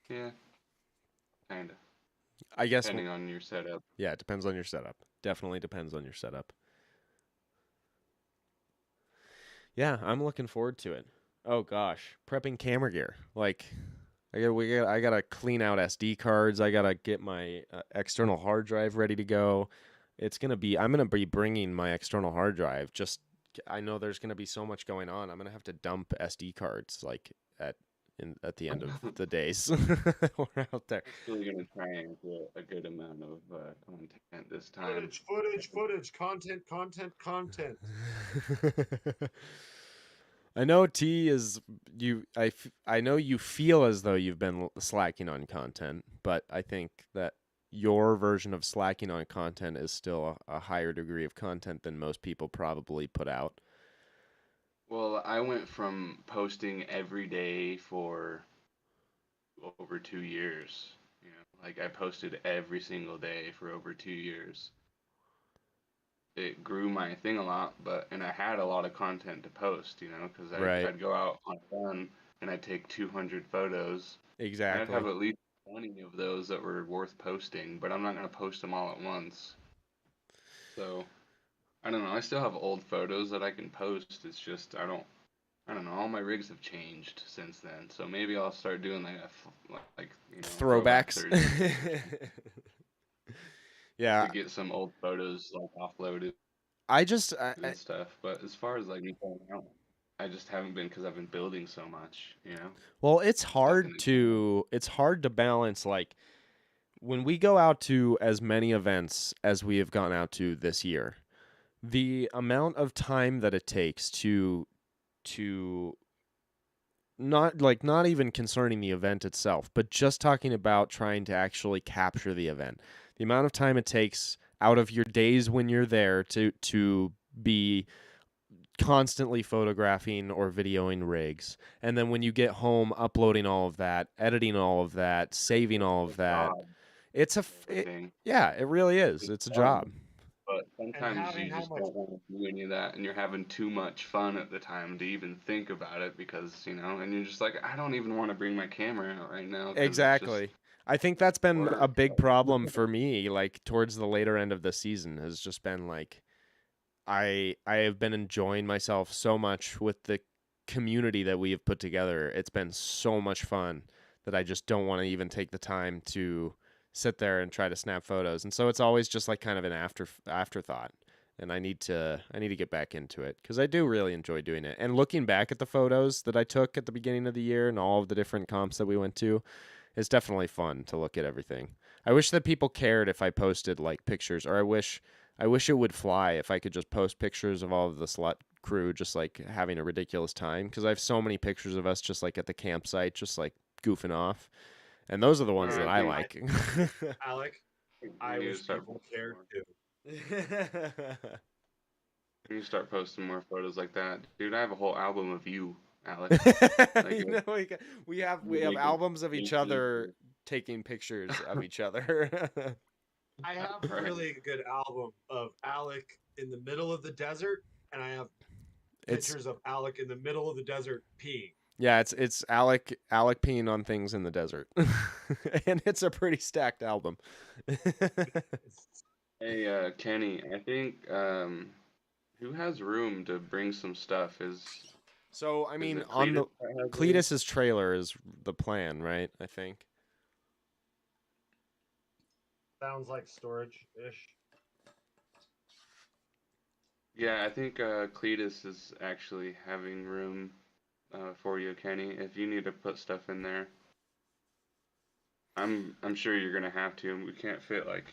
Yeah, kinda. I guess. Depending on your setup. Yeah, it depends on your setup. Definitely depends on your setup. Yeah, I'm looking forward to it. Oh gosh, prepping camera gear. Like, I gotta clean out SD cards. I gotta get my external hard drive ready to go. I'm gonna be bringing my external hard drive. I know there's gonna be so much going on. I'm gonna have to dump SD cards like at the end of the days we're out there. I'm still gonna try and get a good amount of content this time. Footage, content. I know T is you. I know you feel as though you've been slacking on content, but I think that your version of slacking on content is still a higher degree of content than most people probably put out. Well, I went from posting every day for over 2 years. You know, like I posted every single day for over 2 years. It grew my thing a lot, and I had a lot of content to post, you know, because Right. I'd go out on a run and I'd take 200 photos. I'd Exactly. have at least 20 of those that were worth posting, but I'm not gonna post them all at once. So I don't know. I still have old photos that I can post. It's just I don't know. All my rigs have changed since then, so maybe I'll start doing like throwback Throwbacks. Thursday Yeah, to get some old photos like offloaded I just and stuff. But as far as like me going out, I just haven't been because I've been building so much, you know. well, it's Stuck in hard the to balance like when we go out to as many events as we have gone out to this year. The amount of time that it takes to not even concerning the event itself, but just talking about trying to actually capture the event. The amount of time it takes out of your days when you're there to be constantly photographing or videoing rigs, and then when you get home, uploading all of that, editing all of that, saving all of that. job It's a and everything. yeah, it really is. It's It's a fun, job. but And sometimes having you how just much don't want to do any of that, and you're having too much fun at the time to even think about it because, and you're just like, I don't even want to bring my camera out right now because it's just Exactly. I think that's been a work. big problem for me, like towards the later end of the season, has just been like I have been enjoying myself so much with the community that we have put together. It's been so much fun that I just don't want to even take the time to sit there and try to snap photos. And so it's always just like kind of an afterthought. And I need to get back into it because I do really enjoy doing it. And looking back at the photos that I took at the beginning of the year and all of the different comps that we went to, it's definitely fun to look at everything. I wish that people cared if I posted like pictures, or I wish it would fly if I could just post pictures of all of the SLUT crew just like having a ridiculous time, because I have so many pictures of us just like at the campsite just like goofing off, and those are the ones that I I think like. Alec, we I need to wish start people posting cared more. too. We need to start posting more photos like that, dude. I have a whole album of you, Alex. Like You know, we have making albums of each faces, other taking pictures of each other. I have a right? really good album of Alec in the middle of the desert, and I have It's pictures of Alec in the middle of the desert peeing. yeah, it's Alec peeing on things in the desert, and it's a pretty stacked album. Hey, Kenny, I think who has room to bring some stuff? So I Is mean, it on Cletus the that has room? Cletus's trailer is the plan, right? I think. Sounds like storage ish. Yeah, I think Cletus is actually having room for you, Kenny. If you need to put stuff in there, I'm sure you're gonna have to. We can't fit like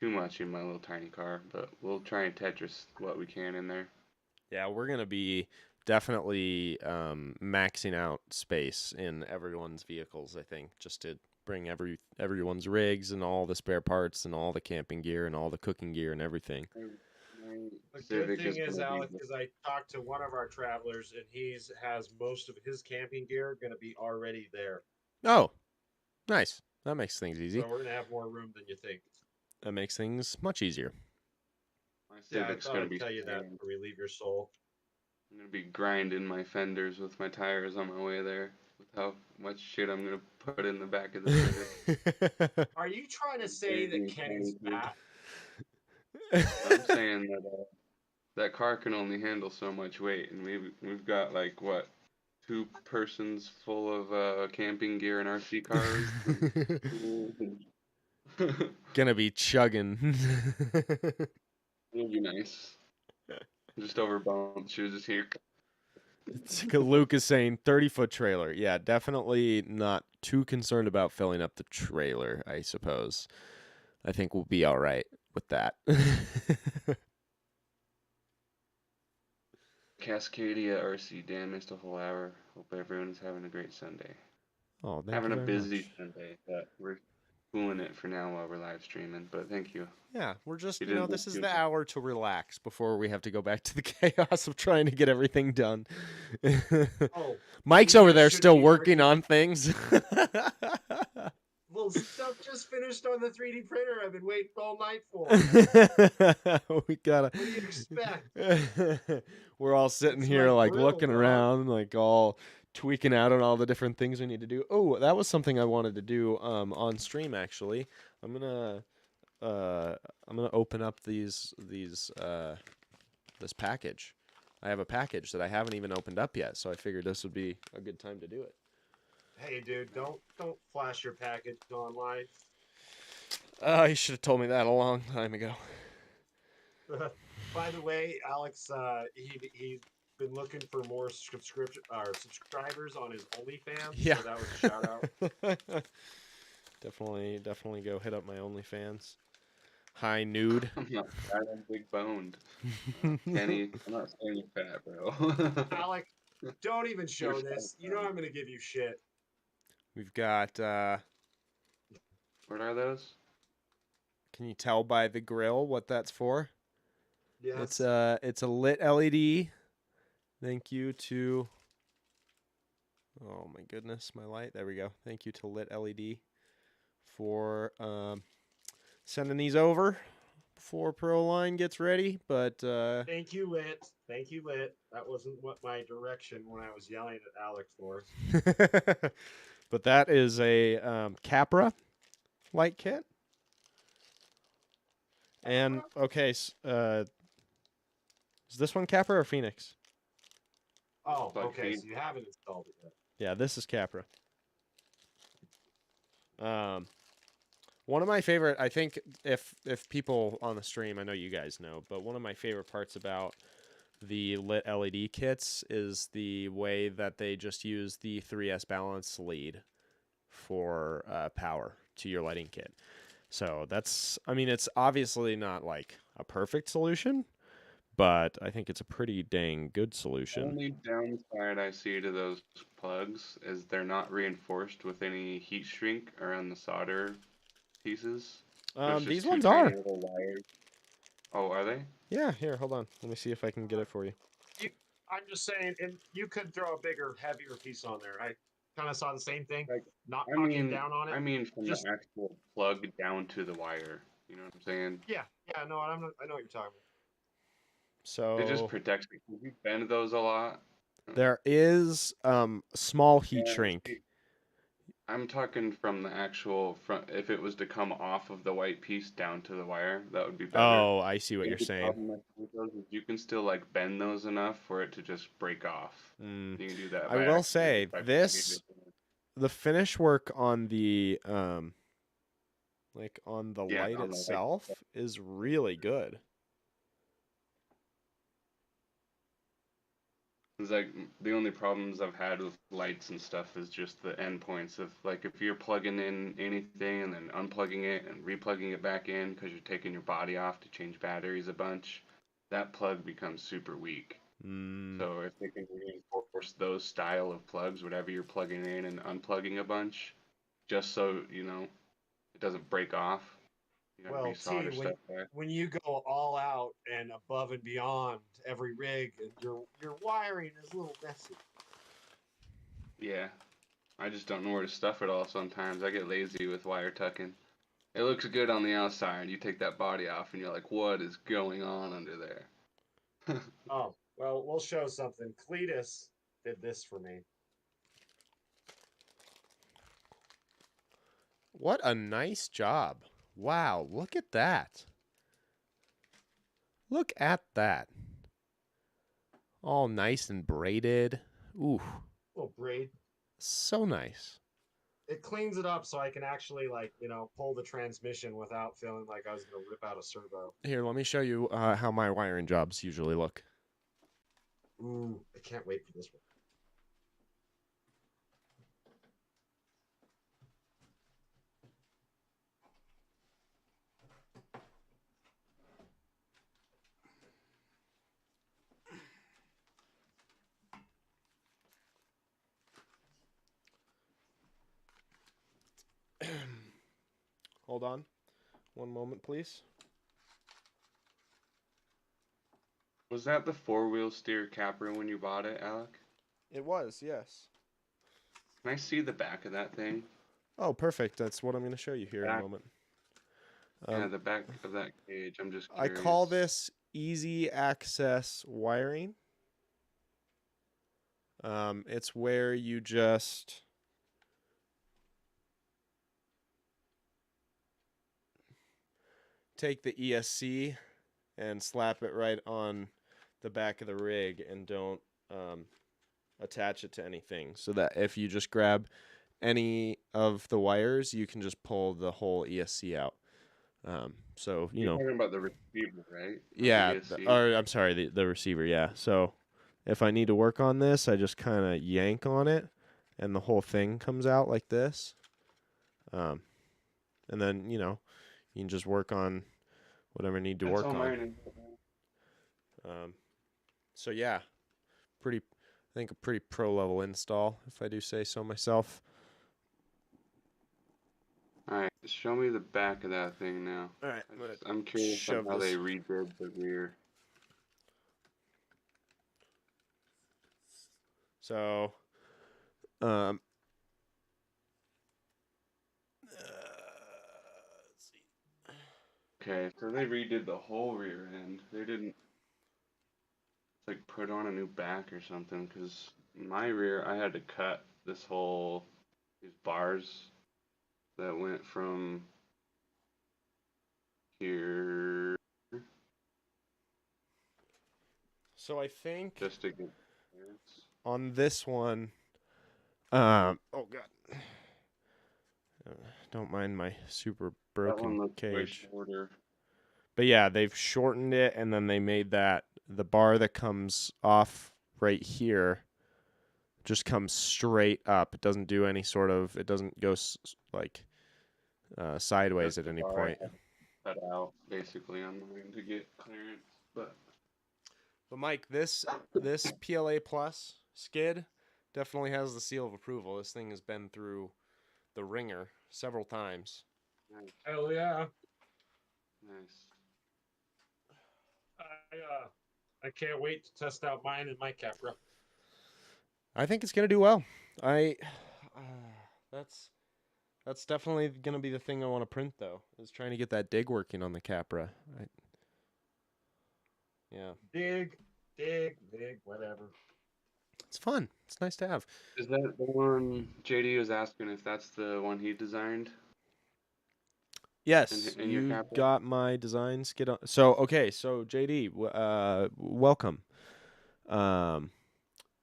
too much in my little tiny car, but we'll try and Tetris what we can in there. Yeah, we're gonna be definitely maxing out space in everyone's vehicles. I think just to bring everyone's rigs and all the spare parts and all the camping gear and all the cooking gear and everything. My The good Civic thing is is, gonna be Alec, is I talked to one of our travelers, and he's has most of his camping gear going to be already there. Oh, nice. That makes things easy. So we're going to have more room than you think. That makes things much easier. my Yeah, I Civic's thought gonna I'd be tell you that slammed. to relieve your soul. I'm gonna be grinding my fenders with my tires on my way there with how much shit I'm gonna put in the back of the Civic. Are you trying to say that Crazy Kenny's tiny. fat? I'm saying that that car can only handle so much weight, and we've got like what, two persons full of camping gear and RC cars. Gonna be chugging. It'll be nice. Just over bumps. She was just here. It's like Luke is saying 30-foot trailer. Yeah, definitely not too concerned about filling up the trailer, I suppose. I think we'll be all right with that. Cascadia RC. Damn, missed a whole hour. Hope everyone's having a great Sunday. Oh, thank Having you a very busy much. Sunday, but we're cooling it for now while we're live streaming. But thank you. Yeah, we're just, You didn't miss this is too the much. hour to relax before we have to go back to the chaos of trying to get everything done. Oh, Mike's you over guys there shouldn't still be working working. on things. Well, stuff just finished on the 3D printer. I've been waiting all night for. We gotta. What do you expect? We're all sitting It's here my like grill, looking dog. around, like all tweaking out on all the different things we need to do. Oh, that was something I wanted to do on stream actually. I'm gonna uh I'm gonna open up this package. I have a package that I haven't even opened up yet, so I figured this would be a good time to do it. Hey, dude, don't flash your package online. You should have told me that a long time ago. By the way, Alex, he's been looking for more subscription or subscribers on his OnlyFans. Yeah. So that was a shout out. Definitely go hit up my OnlyFans. High nude. I'm not fat. I'm big boned. Kenny, I'm not saying you're fat, bro. Alec, Don't even show You're this. You know I'm gonna give you shit. We've got. What are those? Can you tell by the grill what that's for? Yes. It's a lit LED. Thank you to. Oh my goodness, my light. There we go. Thank you to lit LED for sending these over before Proline gets ready. But Thank you, Lit. Thank you, Lit. That wasn't what my direction when I was yelling at Alec for. but that is a Capra light kit. And okay, is this one Capra or Phoenix? Oh, Like okay. So you haven't installed it yet. Yeah, this is Capra. One of my favorite, I think, if people on the stream, I know you guys know, but one of my favorite parts about the lit LED kits is the way that they just use the 3S balance lead for power to your lighting kit. So that's, I mean, it's obviously not like a perfect solution, but I think it's a pretty dang good The solution. only downside I see to those plugs is they're not reinforced with any heat shrink around the solder pieces. So it's These just two ones tiny are. little wires. Oh, are they? Yeah, here, hold on. Let me see if I can get it for you. I'm just saying, and you could throw a bigger, heavier piece on there. I kind of saw the same thing. Like, Not I talking mean, down on it. I mean from Just the actual plug down to the wire. You know what I'm saying? yeah. No, I know what you're talking It just So protects me. 'Cause we bend those a lot. there is small heat Yeah, shrink. see, I'm talking from the actual front. If it was to come off of the white piece down to the wire, that would be better. Oh, I see what The you're only saying. problem with those is you can still like bend those enough for it to just break off. Mm. You can do that I by will accident say just by plugging this, it in. the finish work on the like on the Yeah, light on the light. itself is really good. It's like the only problems I've had with lights and stuff is just the endpoints of like if you're plugging in anything and then unplugging it and replugging it back in because you're taking your body off to change batteries a bunch, that plug becomes super weak. Mm. So if they can reinforce those style of plugs, whatever you're plugging in and unplugging a bunch, just so you know it doesn't break off, you gotta Well, T, resolder stuff back. when you go all out and above and beyond every rig, your wiring is a little messy. Yeah, I just don't know where to stuff it all sometimes. I get lazy with wire tucking. It looks good on the outside. You take that body off and you're like, what is going on under there? Oh, well, we'll show something. Cletus did this for me. What a nice job. Wow, look at that. Look at that. All nice and braided. Ooh, Little braid. so nice. It cleans it up so I can actually pull the transmission without feeling like I was gonna rip out a servo. Here, let me show you how my wiring jobs usually look. Ooh, I can't wait for this one. Hold on. One moment, please. Was that the four-wheel steer Capra when you bought it, Alec? It was, yes. Can I see the back of that thing? Oh, perfect. That's what I'm going to show you here in a Back. moment. Yeah, the back of that cage. I'm just I curious. call this easy access wiring. It's where you just take the ESC and slap it right on the back of the rig and don't attach it to anything. So that if you just grab any of the wires, you can just pull the whole ESC out. So, you You're know. talking about the receiver, right? Not the Yeah, ESC? or I'm sorry, the receiver, yeah. So if I need to work on this, I just kind of yank on it and the whole thing comes out like this. And then, you know, you can just work on whatever you need to That's work all on. mine is. So yeah, pretty I think a pretty pro level install, if I do say so myself. Alright, show me the back of that thing now. All right, I'm gonna I'm curious on shove how they this. redid the rear. So, let's see. Okay, so they redid the whole rear end. They didn't like put on a new back or something, because my rear, I had to cut these bars that went from here So I think just to get clearance. on this one, oh god, don't mind my super That one broken looks way cage. shorter. But yeah, they've shortened it, and then they made that the bar that comes off right here just comes straight up. It doesn't do any sort of. It doesn't go like sideways That's at the any bar I point. had to cut out basically on mine to get clearance, but Mike, this PLA Plus skid definitely has the seal of approval. This thing has been through the ringer several times. nice, Hell yeah. nice. I can't wait to test out mine and my Capra. I think it's gonna do well. I that's definitely gonna be the thing I want to print though. Is trying to get that dig working on the Capra. Yeah, Dig, whatever. it's fun. It's nice to have. Is that the one JD was asking if that's the one he designed Yes, in your you Capra? got my design skid on. So okay, so JD, welcome.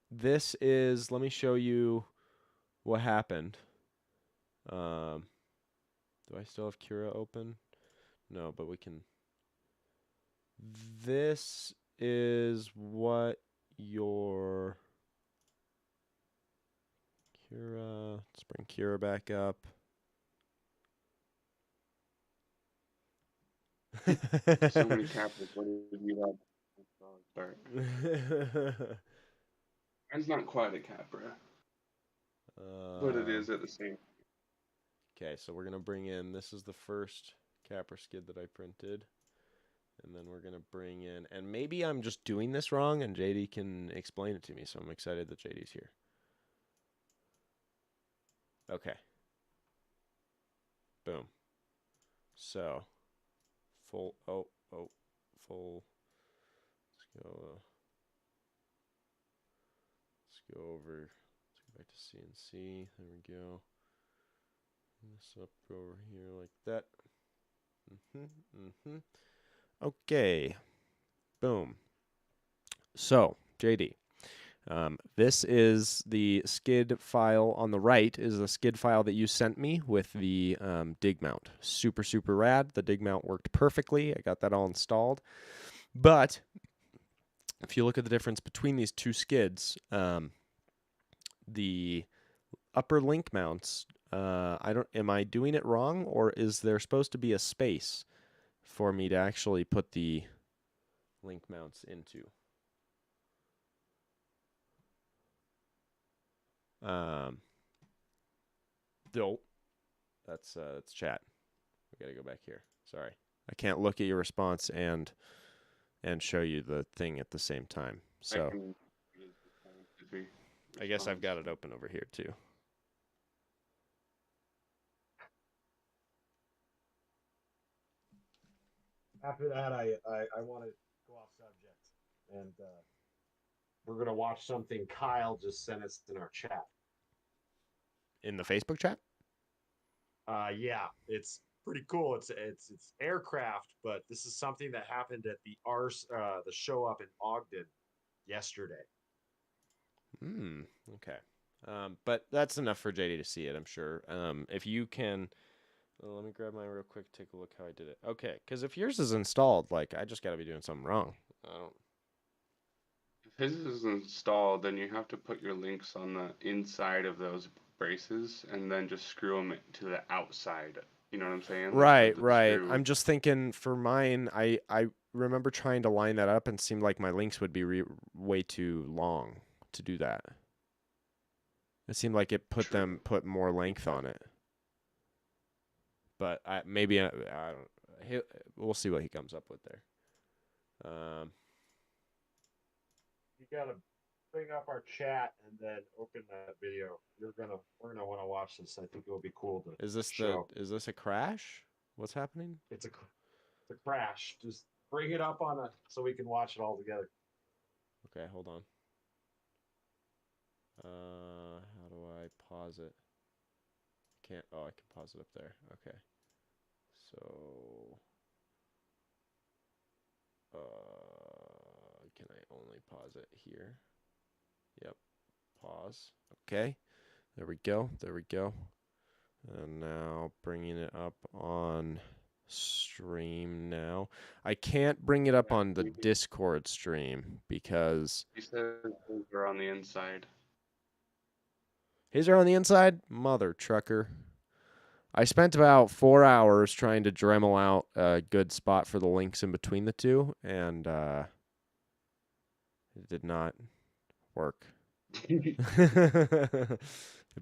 This is. Let me show you what happened. Do I still have Cura open? No, but we can. This is what your Cura. Let's bring Cura back up. So many Capras. What did you have? Start. Mine's not quite a Capra, but it is at the same. Okay, so we're gonna bring in. This is the first Capra skid that I printed, and then we're gonna bring in. And maybe I'm just doing this wrong, and JD can explain it to me. So I'm excited that JD's here. Okay. Boom. So, full. Full. Let's go. Let's go over. Let's go back to CNC. There we go. This up over here like that. Okay. Boom. So, JD. This is the skid file on the right, is the skid file that you sent me with the dig mount. Super, super rad. The dig mount worked perfectly. I got that all installed. But if you look at the difference between these two skids, the upper link mounts, am I doing it wrong, or is there supposed to be a space for me to actually put the link mounts into? Nope. That's chat. We gotta go back here. Sorry, I can't look at your response and show you the thing at the same time. So I guess I've got it open over here too. After that, I want to go off subject, and we're gonna watch something Kyle just sent us in our chat. In the Facebook chat? Yeah, it's pretty cool. It's aircraft, but this is something that happened at the show up in Ogden yesterday. Okay. But that's enough for JD to see it, I'm sure. If you can, let me grab mine real quick. Take a look how I did it. Okay, because if yours is installed, like I just got to be doing something wrong. If his is installed, then you have to put your links on the inside of those braces and then just screw them to the outside. You know what I'm saying? Right, right. I'm just thinking for mine, I remember trying to line that up and seemed like my links would be way too long to do that. It seemed like it put more length on it. But maybe I don't. We'll see what he comes up with there. You gotta bring up our chat and then open that video. We're gonna want to watch this. I think it will be cool to Is this show. is this a crash? What's happening? It's a crash. Just bring it up so we can watch it all together. Okay, hold on. How do I pause it? Can't. Oh, I can pause it up there. Okay. So, can I only pause it here? Yep. Pause. Okay. There we go. There we go. And now bringing it up on stream now. I can't bring it up on the Discord stream because He said they're on the inside. his are on the inside? Mother trucker. I spent about 4 hours trying to Dremel out a good spot for the links in between the two, and it did not work. It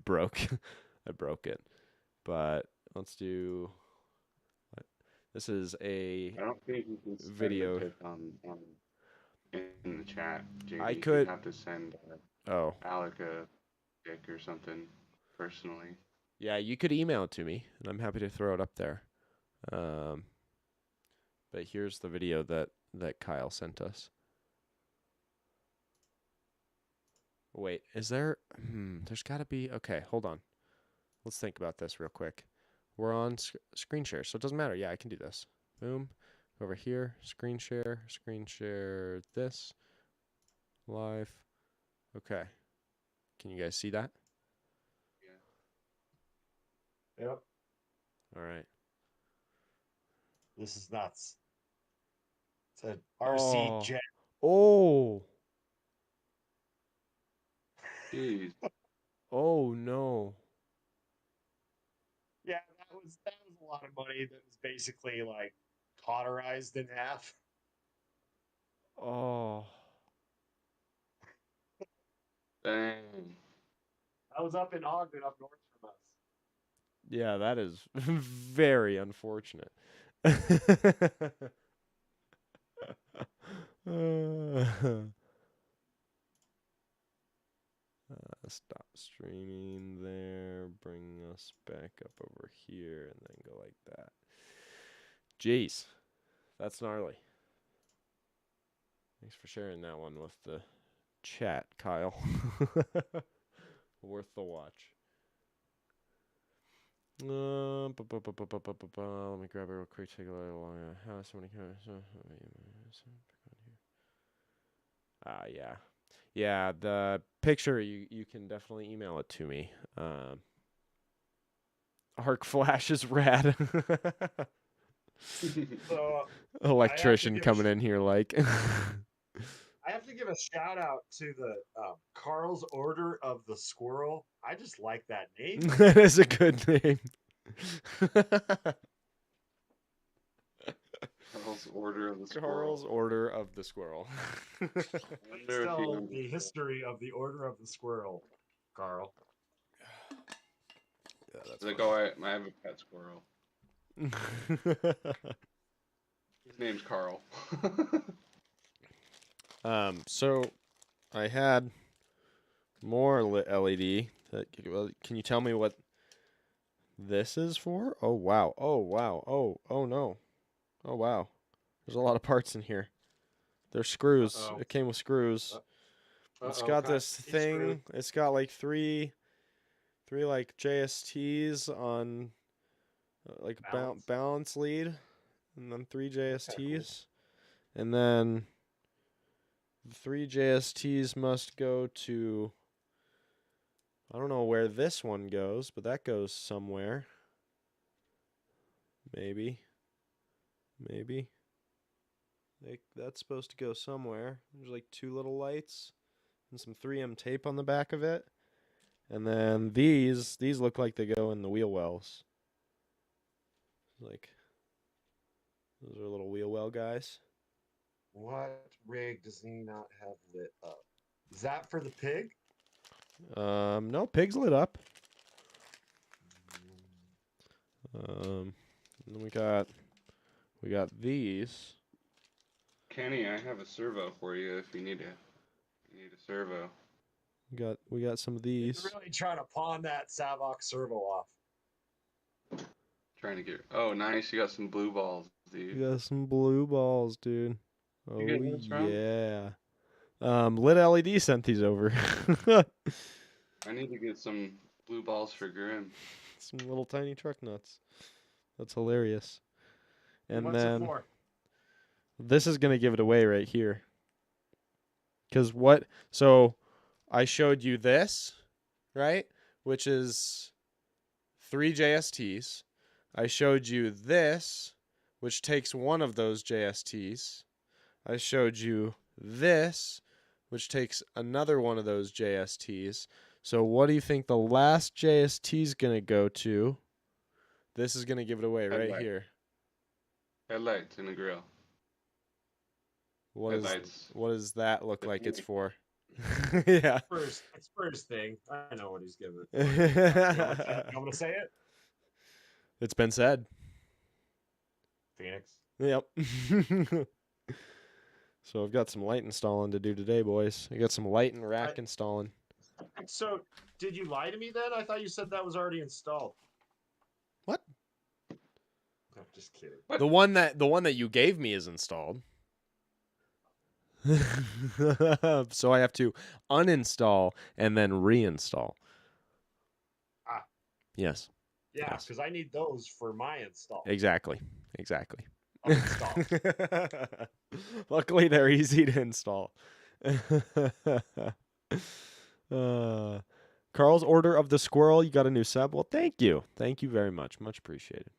broke. I broke it. But let's do. This is a I don't think you can send video. a pic in the chat, JD. I You'd could. have to send Oh. Alec a pic or something personally. Yeah, you could email it to me, and I'm happy to throw it up there. But here's the video that Kyle sent us. Wait, is there? There's got to be. Okay, hold on. Let's think about this real quick. We're on screen share, so it doesn't matter. Yeah, I can do this. Boom. Over here, screen share this. Live. Okay. Can you guys see that? Yep. All right. This is nuts. It's an RC jet. Oh. Jeez. Oh no. Yeah, that was a lot of money. That was basically like cauterized in half. Oh. Dang. I was up in Ogden, up north from us. Yeah, that is very unfortunate. Stop streaming there. Bring us back up over here and then go like that. Jeez, that's gnarly. Thanks for sharing that one with the chat, Kyle. Worth the watch. Let me grab it real quick. Take a look along the house. Yeah. Yeah, the picture, you can definitely email it to me. Arc Flash is rad. So, electrician coming in here like. I have to give a shout out to the Carl's Order of the Squirrel. I just like that name. That is a good name. Carl's Order of the Squirrel. Carl's Order of the Squirrel. Please tell the history of the Order of the Squirrel, Carl. Yeah, that's like, oh, I have a pet squirrel. His name's Carl. So I had more LED. Can you tell me what this is for? Oh wow! Oh wow! Oh no! Oh wow! There's a lot of parts in here. There's screws. Uh-oh. It came with screws. It's got this thing. It's got like three like JSTs on like balance lead, and then 3 JSTs, and then the 3 JSTs must go to. I don't know where this one goes, but that goes somewhere. Maybe. That's supposed to go somewhere. There's like 2 little lights and some 3M tape on the back of it. And then these look like they go in the wheel wells. Like, those are little wheel well guys. What rig does he not have lit up? Is that for the pig? No, pig's lit up. And then we got these. Kenny, I have a servo for you if you need a servo. We got some of He's these. really trying to pawn that Savok servo off. Trying to get. Oh, nice! You got some blue balls, dude. We got some blue balls, dude. Oh You get those from? yeah. Lit LED sent these over. I need to get some blue balls for Grim. Some little tiny truck nuts. That's hilarious. And What's it then for? this is gonna give it away right here. Cause what? So I showed you this, right? Which is 3 JSTs. I showed you this, which takes one of those JSTs. I showed you this, which takes another one of those JSTs. So what do you think the last JST is going to go to? This is going to give it away right Headlight. here. Headlights in the grill. What Headlights. does that look The like it's tank. for? Yeah. It's first thing. I know what he's giving it. You want me to say it? It's been said. Phoenix. Yep. So I've got some light installing to do today, boys. I got some light and rack installing. So, did you lie to me then? I thought you said that was already installed. What? I'm just kidding. The one that you gave me is installed. So I have to uninstall and then reinstall. Ah. Yes. Yeah, Yes. because I need those for my install. Exactly. Uninstall. Luckily, they're easy to install. Carl's order of the squirrel. You got a new sub. Well, thank you. Thank you very much. Much appreciated.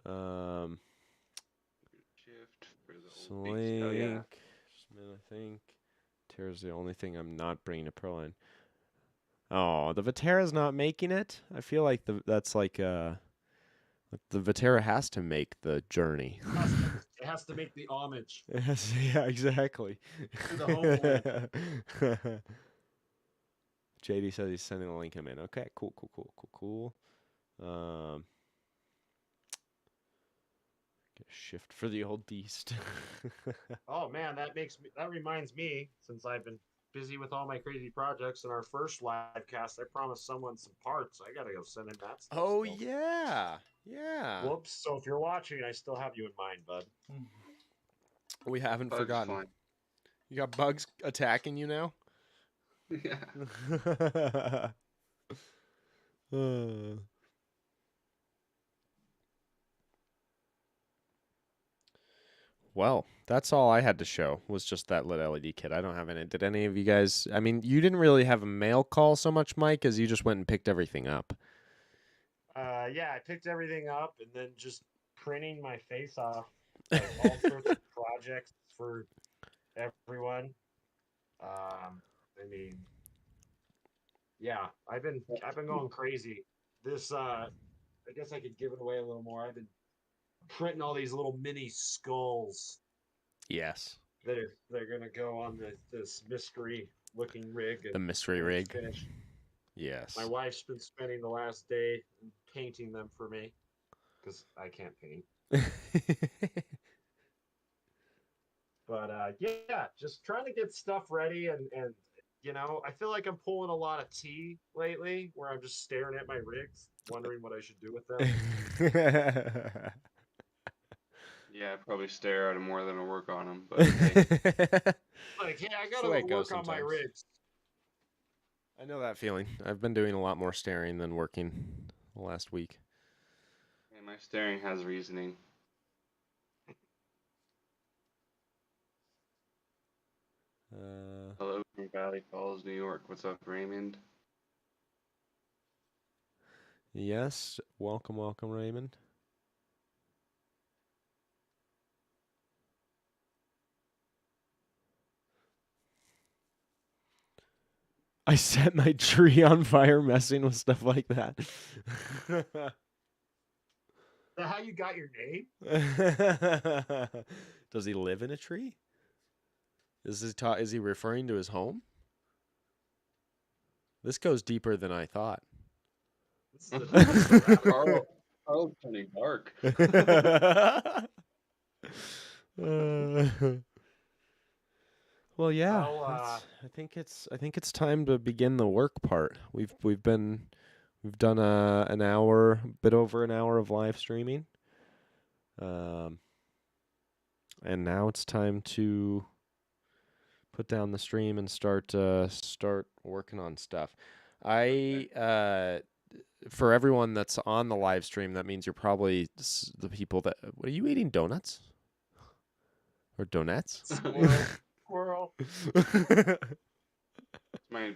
Shift for the old beast. Oh, Slink. yeah. I think. Terra's the only thing I'm not bringing to Proline. Oh, the Vatera's not making it. I feel like that's like the Vatera has to make the journey. It has to make the homage. Yeah, exactly. To the homeland. JD says he's sending the link him in. Okay, cool. Shift for the old beast. Oh man, that reminds me, since I've been busy with all my crazy projects, in our first live cast, I promised someone some parts. I gotta go send him that stuff. Oh still. yeah. Whoops. So if you're watching, I still have you in mind, bud. We haven't Bug's forgotten. fine. You got bugs attacking you now? Yeah. Well, that's all I had to show was just that lit LED kit. I don't have any. Did any of you guys? I mean, you didn't really have a mail call so much, Mike, as you just went and picked everything up. Yeah, I picked everything up and then just printing my face off, like all sorts of projects for everyone. I mean, yeah, I've been going crazy. This I guess I could give it away a little more. I've been printing all these little mini skulls Yes. they're gonna go on this mystery looking rig. The mystery when it's rig. finished. Yes. My wife's been spending the last day painting them for me because I can't paint. But yeah, just trying to get stuff ready and I feel like I'm pulling a lot of tea lately where I'm just staring at my rigs, wondering what I should do with them. Yeah, I probably stare at them more than I work on them. But hey. Like, hey, I the gotta way it go goes work on my sometimes. rigs. I know that feeling. I've been doing a lot more staring than working the last week. Hey, my staring has reasoning. Hello from Valley Falls, New York. What's up, Raymond? Yes. Welcome, Raymond. I set my tree on fire messing with stuff like that. Is that how you got your name? Does he live in a tree? Is he referring to his home? This goes deeper than I thought. This is the deepest rabbit hole. Carl's turning dark. Well, yeah. Well, I think it's time to begin the work part. We've done an hour, a bit over an hour of live streaming, and now it's time to put down the stream and start working on stuff. For everyone that's on the live stream, that means you're probably the people that. What are you eating? Donuts or donuts? Squirrel. It's my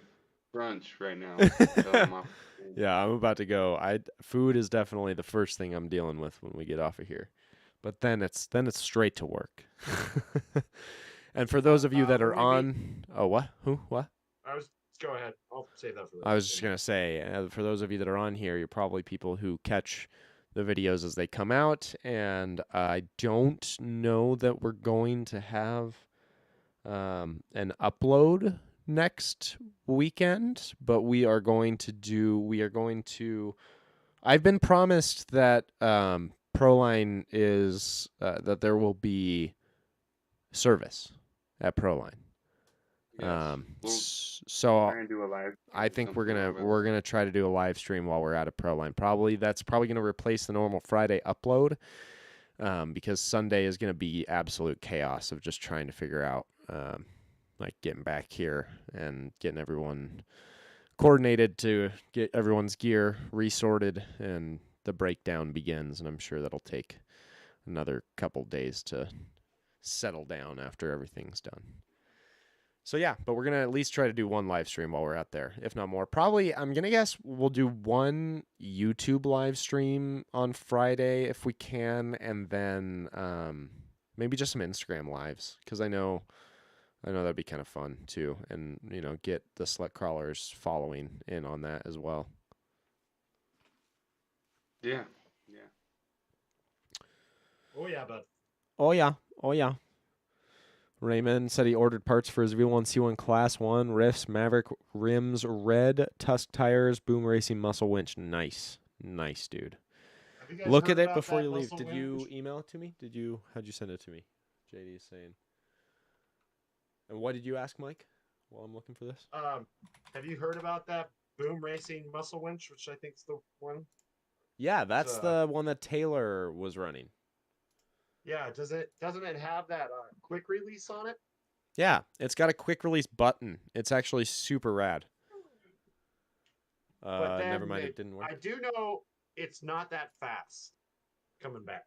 brunch right now. So I'm off. Yeah, I'm about to go. Food is definitely the first thing I'm dealing with when we get off of here. But then it's straight to work. And for those of you that are on, what? What? Go ahead. I'll save that for later. I was just gonna say, for those of you that are on here, you're probably people who catch the videos as they come out, and I don't know that we're going to have an upload next weekend, but we are going to. I've been promised that Proline is that there will be service at Proline. Yes. So Try and do a live I think we're something gonna try to do a live stream while we're at a Proline. That's probably gonna replace the normal Friday upload, because Sunday is gonna be absolute chaos of just trying to figure out like getting back here and getting everyone coordinated to get everyone's gear resorted, and the breakdown begins. And I'm sure that'll take another couple days to settle down after everything's done. So yeah, but we're gonna at least try to do one live stream while we're out there, if not more. Probably, I'm gonna guess we'll do one YouTube live stream on Friday if we can, and then maybe just some Instagram lives, because I know that'd be kind of fun too, and get the SLUT Crawlers following in on that as well. Yeah. Oh yeah, bud. Oh yeah. Raymond said he ordered parts for his V1C1 Class 1, riffs, Maverick rims, red, Tusk tires, Boom Racing muscle winch. Nice, dude. Look at it before you leave. Did you email it to me? How'd you send it to me? JD is saying. And what did you ask, Mike, while I'm looking for this? Have you heard about that Boom Racing muscle winch, which I think is the one? Yeah, that's the one that Taylor was running. Yeah, doesn't it have that quick release on it? Yeah, it's got a quick release button. It's actually super rad. Never mind, it didn't work. I do know it's not that fast coming back.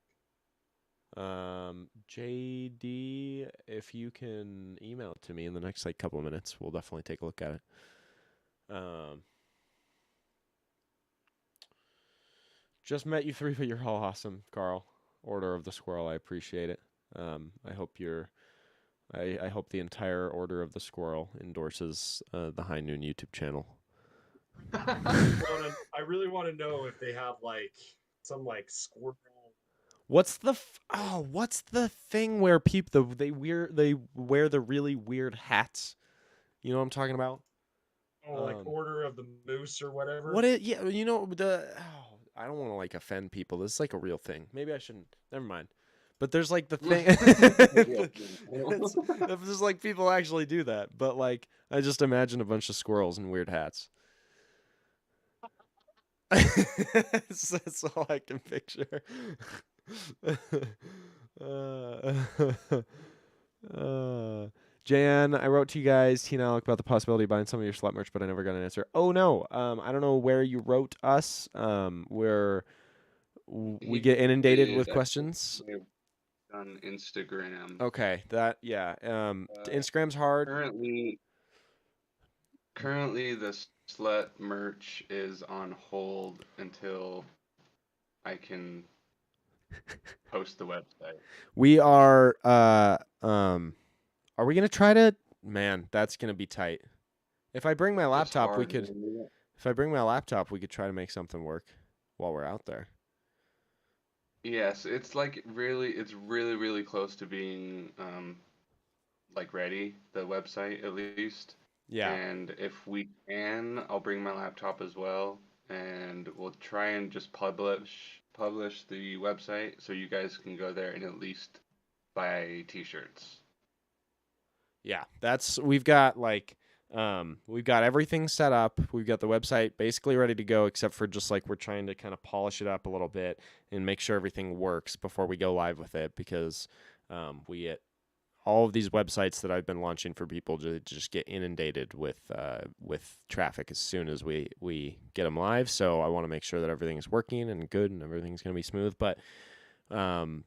JD, if you can email it to me in the next couple of minutes, we'll definitely take a look at it. Just met you three, but you're all awesome, Carl. Order of the Squirrel, I appreciate it. I hope I hope the entire Order of the Squirrel endorses the High Noon YouTube channel. I really want to know if they have some squirrel. What's the thing where people they wear the really weird hats? You know what I'm talking about? Oh, Order of the Moose or whatever. Yeah, I don't want to offend people. This is a real thing. Maybe I shouldn't. Never mind. But there's the thing. There's people actually do that. But I just imagine a bunch of squirrels in weird hats. That's all I can picture. Jan, I wrote to you guys, Tina Alec, about the possibility of buying some of your SLUT merch, but I never got an answer. Oh no, I don't know where you wrote us. Where we get inundated with questions. On Instagram. Okay, Instagram's hard. Currently, the SLUT merch is on hold until I can post the website. We are. Are we gonna try to? Man, that's gonna be tight. If I bring my laptop, we could. If I bring my laptop, we could try to make something work while we're out there. Yes, it's really really close to being like ready, the website at least. Yeah. And if we can, I'll bring my laptop as well, and we'll try and just publish the website so you guys can go there and at least buy t-shirts. Yeah, we've got we've got everything set up. We've got the website basically ready to go, except for just like we're trying to kind of polish it up a little bit and make sure everything works before we go live with it, because we get all of these websites that I've been launching for people to just get inundated with traffic as soon as we get them live. So I want to make sure that everything's working and good and everything's going to be smooth. But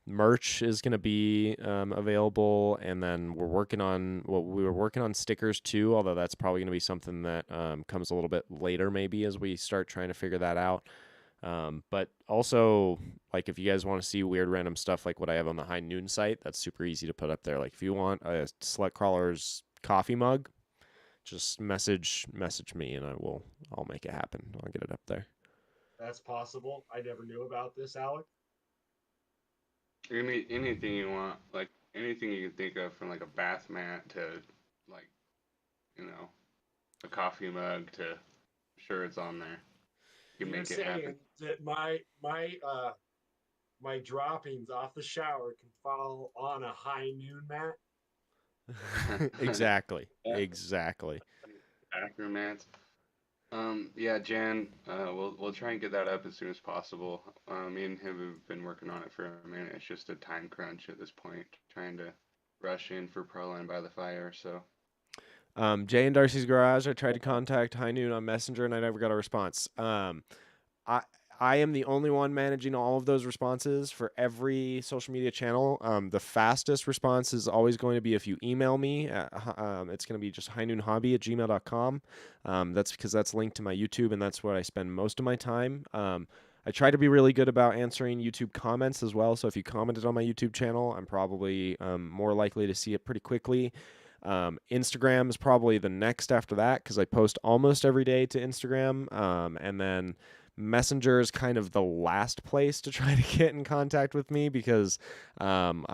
merch is going to be available, and then we were working on stickers too, although that's probably going to be something that comes a little bit later maybe as we start trying to figure that out. But also, like, if you guys want to see weird random stuff like what I have on the High Noon site, that's super easy to put up there. Like, if you want a SLUT Crawlers coffee mug, just message me and I'll make it happen. I'll get it up there. That's possible. I never knew about this, Alec. Anything you want, like anything you can think of, from like a bath mat to like, a coffee mug to, sure, it's on there. You can You're make it happen. saying that my droppings off the shower can fall on a High Noon mat? Exactly. Yeah. Exactly. Bathroom mats. Yeah, Jan, we'll try and get that up as soon as possible. Me and him have been working on it for a minute. It's just a time crunch at this point, trying to rush in for Proline by the Fire. So, Jay and Darcy's Garage, I tried to contact High Noon on Messenger and I never got a response. I am the only one managing all of those responses for every social media channel. The fastest response is always going to be if you email me. It's going to be just highnoonhobby@gmail.com. That's because that's linked to my YouTube, and that's where I spend most of my time. I try to be really good about answering YouTube comments as well. So if you commented on my YouTube channel, I'm probably more likely to see it pretty quickly. Instagram is probably the next after that, because I post almost every day to Instagram. And then Messenger is kind of the last place to try to get in contact with me, because I'm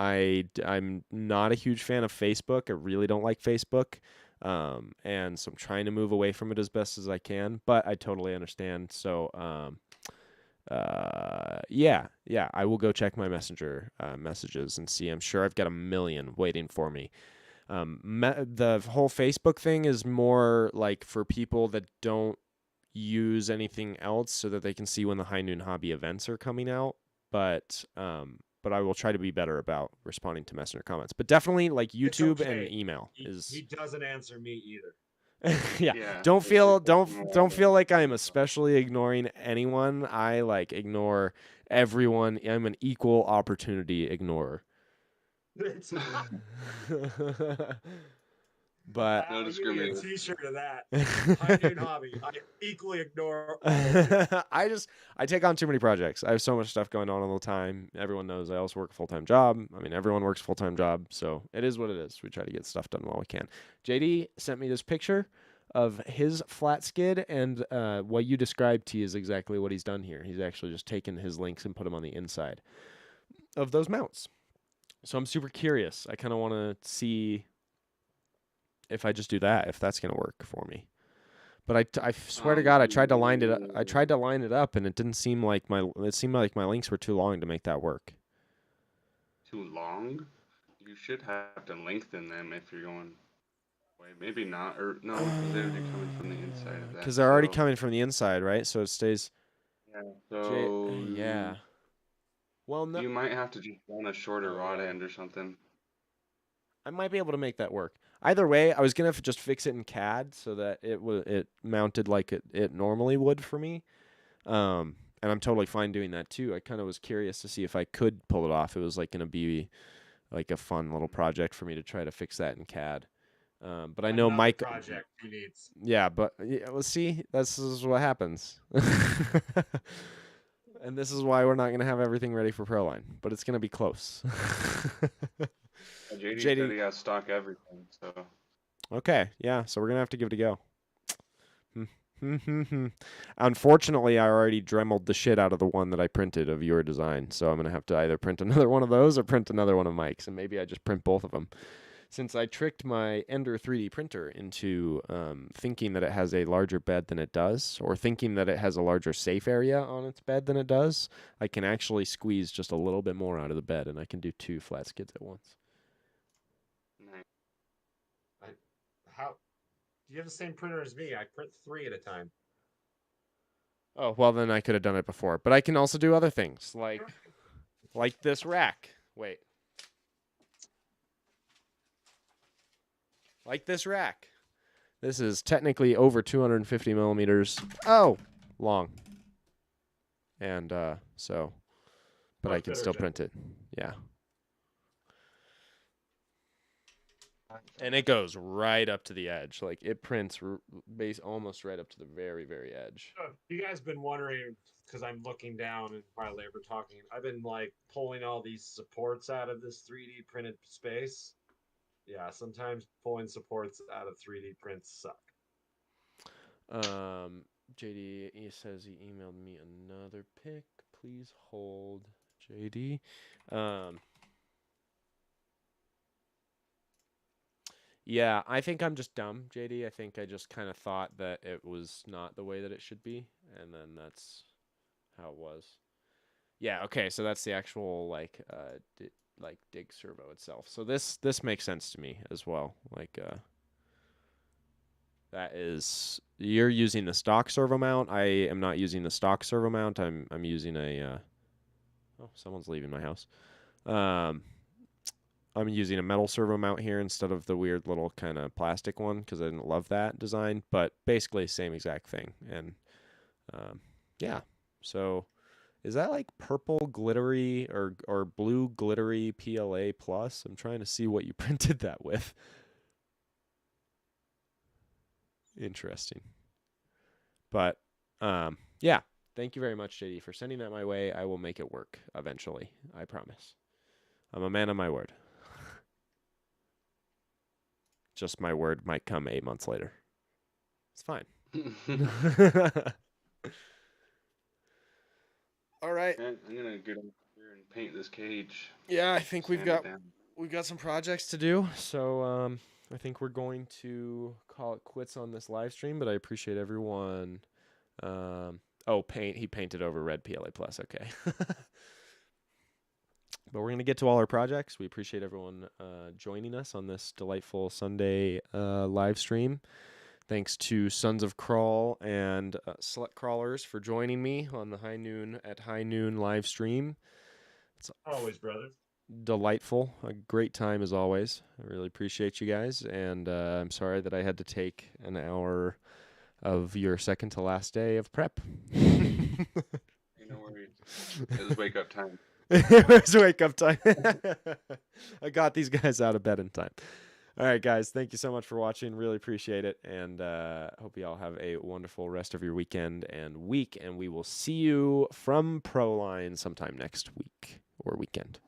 not a huge fan of Facebook. I really don't like Facebook. And so I'm trying to move away from it as best as I can, but I totally understand. So, yeah, I will go check my Messenger messages and see. I'm sure I've got a million waiting for me. The whole Facebook thing is more like for people that don't use anything else, so that they can see when the High Noon Hobby events are coming out. But I will try to be better about responding to Messenger comments. But definitely, like, YouTube and email is. He doesn't answer me either. Yeah. Don't feel like I'm especially ignoring anyone. I ignore everyone. I'm an equal opportunity ignorer. But no discrimination. A T-shirt of that. High Noon Hobby. I equally ignore all of you. I take on too many projects. I have so much stuff going on all the time. Everyone knows I also work a full-time job. I mean, everyone works a full-time job, so it is what it is. We try to get stuff done while we can. JD sent me this picture of his flat skid, and what you described to you is exactly what he's done here. He's actually just taken his links and put them on the inside of those mounts. So I'm super curious. I kind of want to see if I just do that, if that's gonna work for me. But I swear to God, I tried to line it up. And it didn't seem like it seemed like my links were too long to make that work. Too long? You should have to lengthen them if you're going. Wait, maybe not, or no, because they're coming from the inside of that. Because they're already coming from the inside, right? So it stays. Yeah. So yeah. Well, no. You might have to just run a shorter rod end or something. I might be able to make that work. Either way, I was gonna just fix it in CAD so that it mounted like it normally would for me. And I'm totally fine doing that too. I kind of was curious to see if I could pull it off. It was gonna be like a fun little project for me to try to fix that in CAD. But I know Another Mike. Project he needs. Yeah, but well, see, this is what happens. And this is why we're not gonna have everything ready for Proline, but it's gonna be close. JD said he got stock everything, so. Okay, yeah, so we're gonna have to give it a go. Unfortunately, I already dremeled the shit out of the one that I printed of your design, so I'm gonna have to either print another one of those or print another one of Mike's, and maybe I just print both of them. since I tricked my Ender 3D printer into thinking that it has a larger bed than it does, or thinking that it has a larger safe area on its bed than it does, I can actually squeeze just a little bit more out of the bed, and I can do 2 flat skids at once. Nice. How do you have the same printer as me? I print 3 at a time. Oh, well, then I could have done it before. But I can also do other things, like this rack. Wait. Like this rack. This is technically over 250 millimeters. Oh, long. And so, but I Much can better still job. print it. Yeah. And it goes right up to the edge. Like it prints base almost right up to the very, very edge. You guys been wondering because I'm looking down and while they were talking, I've been like pulling all these supports out of this 3D printed space. Yeah, sometimes pulling supports out of 3D prints suck. JD, he says he emailed me another pic. Please hold, JD. Yeah, I think I'm just dumb, JD. I think I just kind of thought that it was not the way that it should be, and then that's how it was. Yeah, okay, so that's the actual like dig servo itself. So this makes sense to me as well. Like that is you're using the stock servo mount. I am not using the stock servo mount. I'm using a oh, someone's leaving my house. I'm using a metal servo mount here instead of the weird little kind of plastic one because I didn't love that design, but basically same exact thing. And yeah, so is that like purple glittery or blue glittery PLA plus? I'm trying to see what you printed that with. Interesting. But yeah, thank you very much, JD, for sending that my way. I will make it work eventually. I promise. I'm a man of my word. Just my word might come 8 months later. It's fine. All right. I'm gonna get over here and paint this cage. Yeah, I think we've Sand it got down. some projects to do. So I think we're going to call it quits on this live stream. But I appreciate everyone. He painted over red PLA plus. Okay. But we're going to get to all our projects. We appreciate everyone joining us on this delightful Sunday live stream. Thanks to Sons of Crawl and SLUT Crawlers for joining me on the high noon live stream. It's Always, brother. delightful. A great time as always. I really appreciate you guys. And I'm sorry that I had to take an hour of your second to last day of prep. No worries. It was wake up time. It was wake up time. I got these guys out of bed in time. All right, guys. Thank you so much for watching. Really appreciate it. And hope you all have a wonderful rest of your weekend and week. And we will see you from Proline sometime next week or weekend.